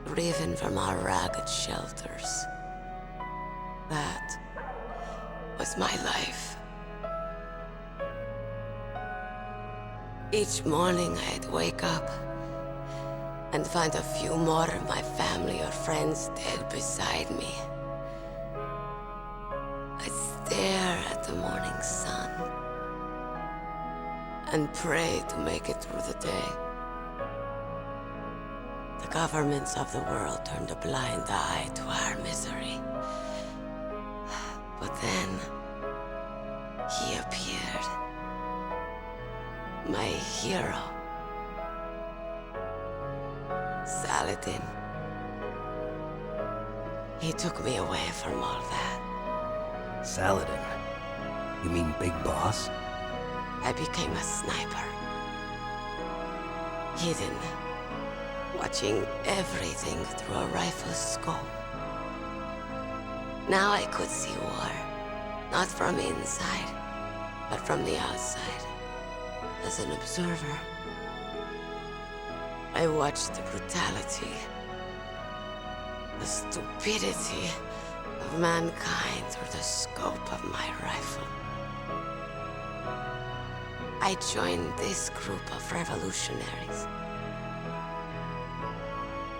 Driven from our ragged shelters. That was my life. Each morning I'd wake up and find a few more of my family or friends dead beside me. I'd stare at the morning sun and pray to make it through the day. The governments of the world turned a blind eye to our misery. But then, he appeared. My hero. Saladin. He took me away from all that. Saladin? You mean Big Boss? I became a sniper. Hidden. Watching everything through a rifle's scope. Now I could see war. Not from inside, but from the outside. As an observer. I watched the brutality, the stupidity of mankind through the scope of my rifle. I joined this group of revolutionaries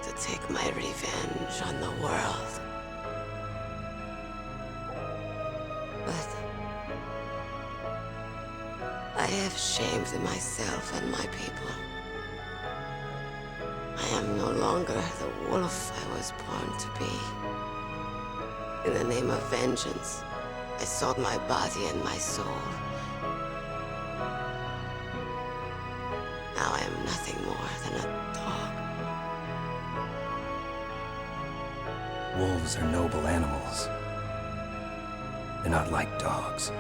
to take my revenge on the world. But I have shamed myself and my people. I am no longer the wolf I was born to be. In the name of vengeance, I sold my body and my soul. Now I am nothing more than a dog. Wolves are noble animals. They're not like dogs.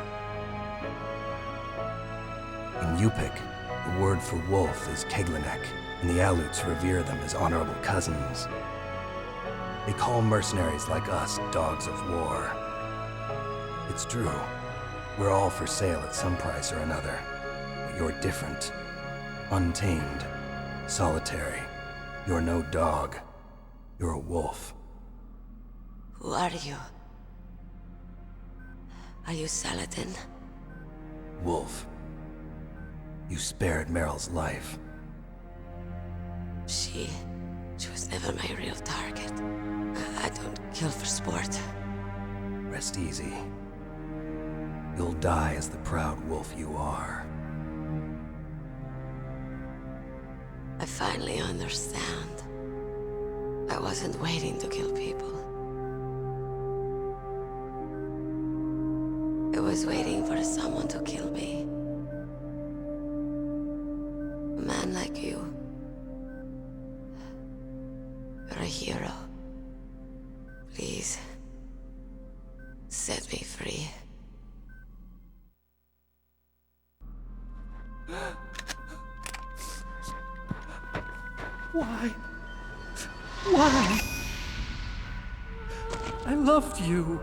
In Yupik, the word for wolf is Keglanek, and the Aleuts revere them as honorable cousins. They call mercenaries like us dogs of war. It's true. We're all for sale at some price or another. But you're different. Untamed. Solitary. You're no dog. You're a wolf. Who are you? Are you Saladin? Wolf. You spared Meryl's life. She was never my real target. I don't kill for sport. Rest easy. You'll die as the proud wolf you are. I finally understand. I wasn't waiting to kill people. I was waiting for someone to kill me. A man like you. You're a hero. Please, set me free. Why? Why? I loved you.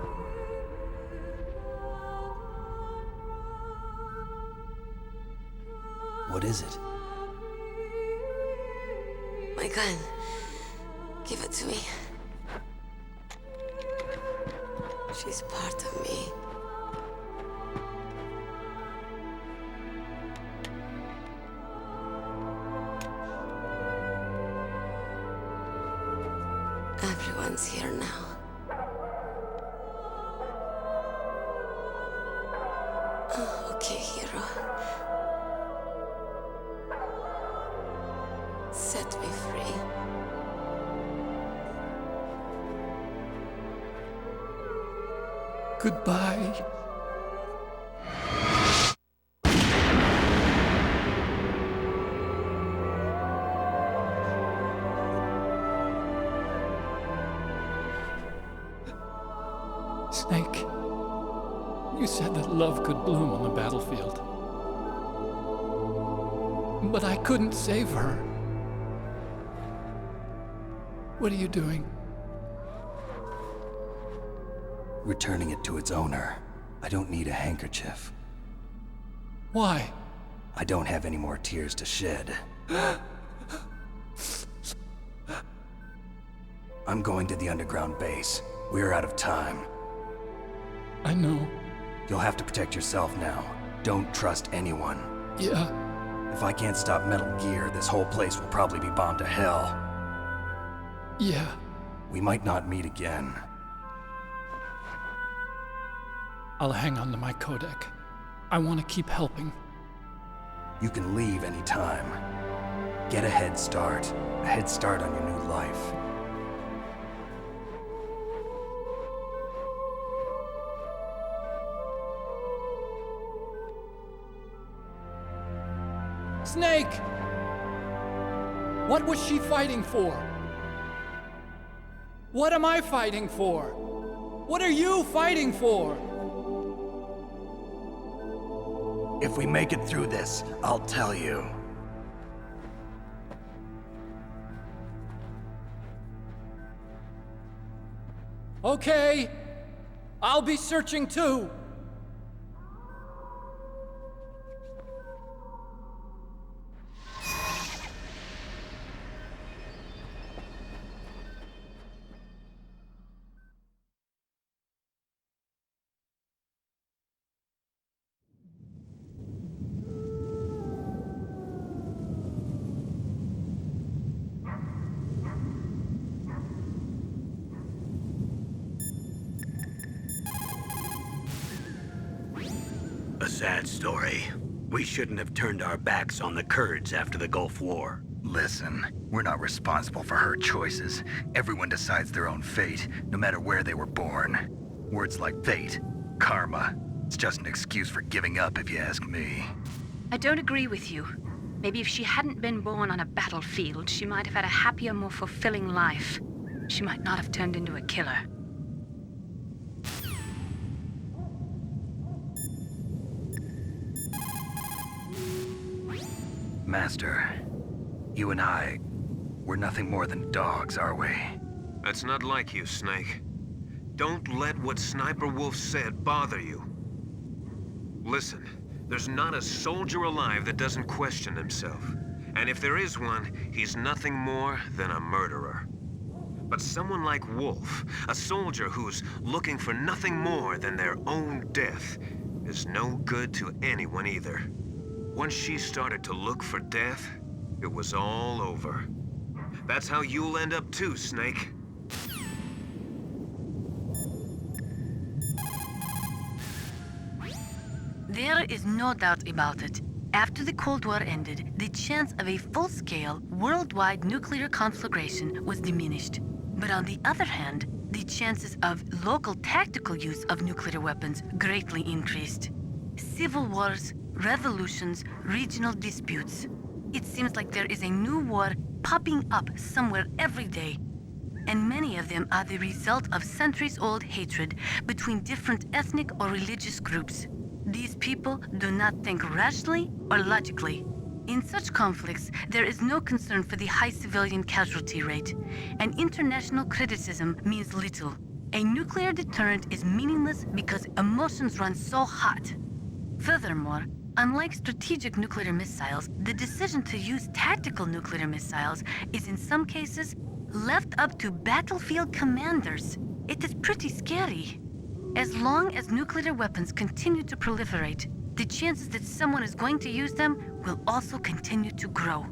What is it? My gun. Give it to me. She's part of me. Everyone's here now. Oh, okay, hero. Set me free. Goodbye. Snake, you said that love could bloom on the battlefield. But I couldn't save her. What are you doing? Returning it to its owner. I don't need a handkerchief. Why? I don't have any more tears to shed. I'm going to the underground base. We're out of time. I know. You'll have to protect yourself now. Don't trust anyone. Yeah. If I can't stop Metal Gear, this whole place will probably be bombed to hell. Yeah. We might not meet again. I'll hang on to my codec. I want to keep helping. You can leave anytime. Get a head start. A head start on your new life. Snake! What was she fighting for? What am I fighting for? What are you fighting for? If we make it through this, I'll tell you. Okay, I'll be searching too. A sad story. We shouldn't have turned our backs on the Kurds after the Gulf War. Listen, we're not responsible for her choices. Everyone decides their own fate, no matter where they were born. Words like fate, karma, it's just an excuse for giving up if you ask me. I don't agree with you. Maybe if she hadn't been born on a battlefield, she might have had a happier, more fulfilling life. She might not have turned into a killer. Master, you and I, we're nothing more than dogs, are we? That's not like you, Snake. Don't let what Sniper Wolf said bother you. Listen, there's not a soldier alive that doesn't question himself. And if there is one, he's nothing more than a murderer. But someone like Wolf, a soldier who's looking for nothing more than their own death, is no good to anyone either. Once she started to look for death, it was all over. That's how you'll end up too, Snake. There is no doubt about it. After the Cold War ended, the chance of a full-scale, worldwide nuclear conflagration was diminished. But on the other hand, the chances of local tactical use of nuclear weapons greatly increased. Civil wars, revolutions, regional disputes. It seems like there is a new war popping up somewhere every day. And many of them are the result of centuries-old hatred between different ethnic or religious groups. These people do not think rationally or logically. In such conflicts, there is no concern for the high civilian casualty rate, and international criticism means little. A nuclear deterrent is meaningless because emotions run so hot. Furthermore, unlike strategic nuclear missiles, the decision to use tactical nuclear missiles is in some cases left up to battlefield commanders. It is pretty scary. As long as nuclear weapons continue to proliferate, the chances that someone is going to use them will also continue to grow.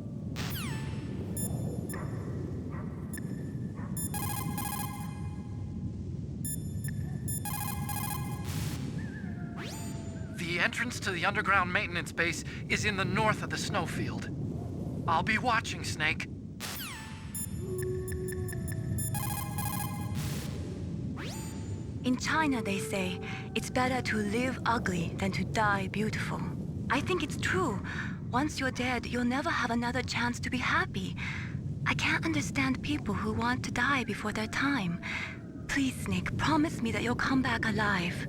The entrance to the underground maintenance base is in the north of the snowfield. I'll be watching, Snake. In China, they say, it's better to live ugly than to die beautiful. I think it's true. Once you're dead, you'll never have another chance to be happy. I can't understand people who want to die before their time. Please, Snake, promise me that you'll come back alive.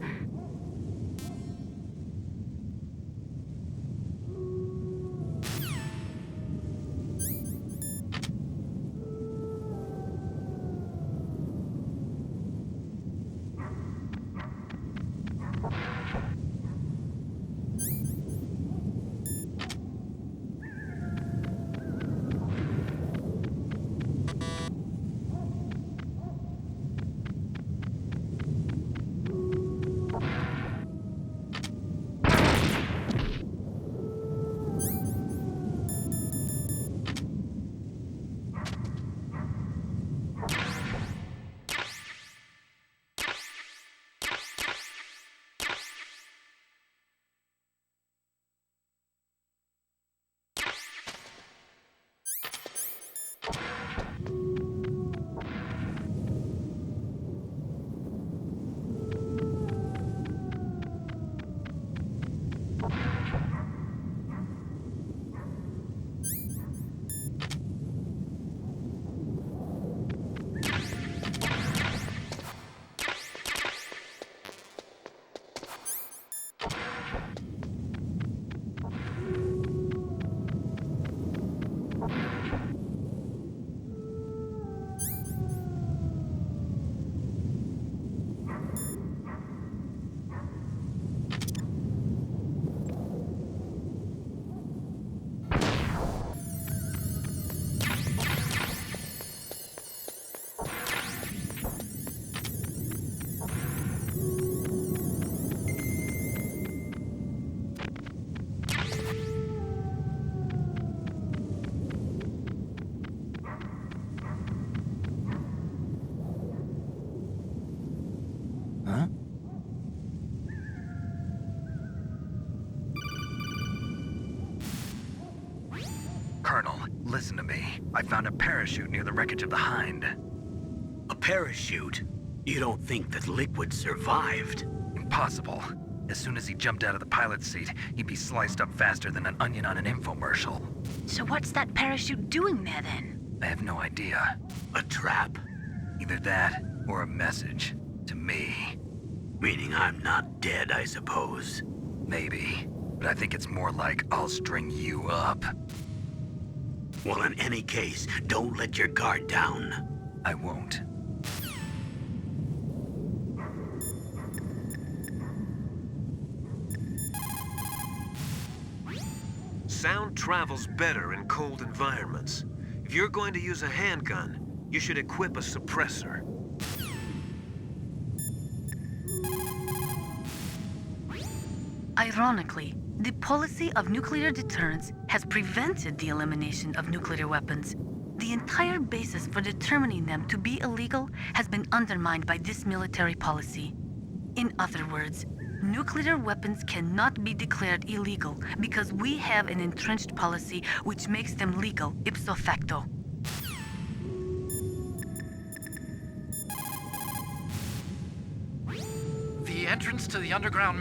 listen to me. I found a parachute near the wreckage of the Hind. A parachute? You don't think that Liquid survived? Impossible. As soon as he jumped out of the pilot's seat, he'd be sliced up faster than an onion on an infomercial. So what's that parachute doing there then? I have no idea. A trap? Either that, or a message. To me. Meaning I'm not dead, I suppose. Maybe. But I think it's more like I'll string you up. Well, in any case, don't let your guard down. I won't. Sound travels better in cold environments. If you're going to use a handgun, you should equip a suppressor. Ironically, the policy of nuclear deterrence has prevented the elimination of nuclear weapons. The entire basis for determining them to be illegal has been undermined by this military policy. In other words, nuclear weapons cannot be declared illegal because we have an entrenched policy which makes them legal ipso facto. The entrance to the underground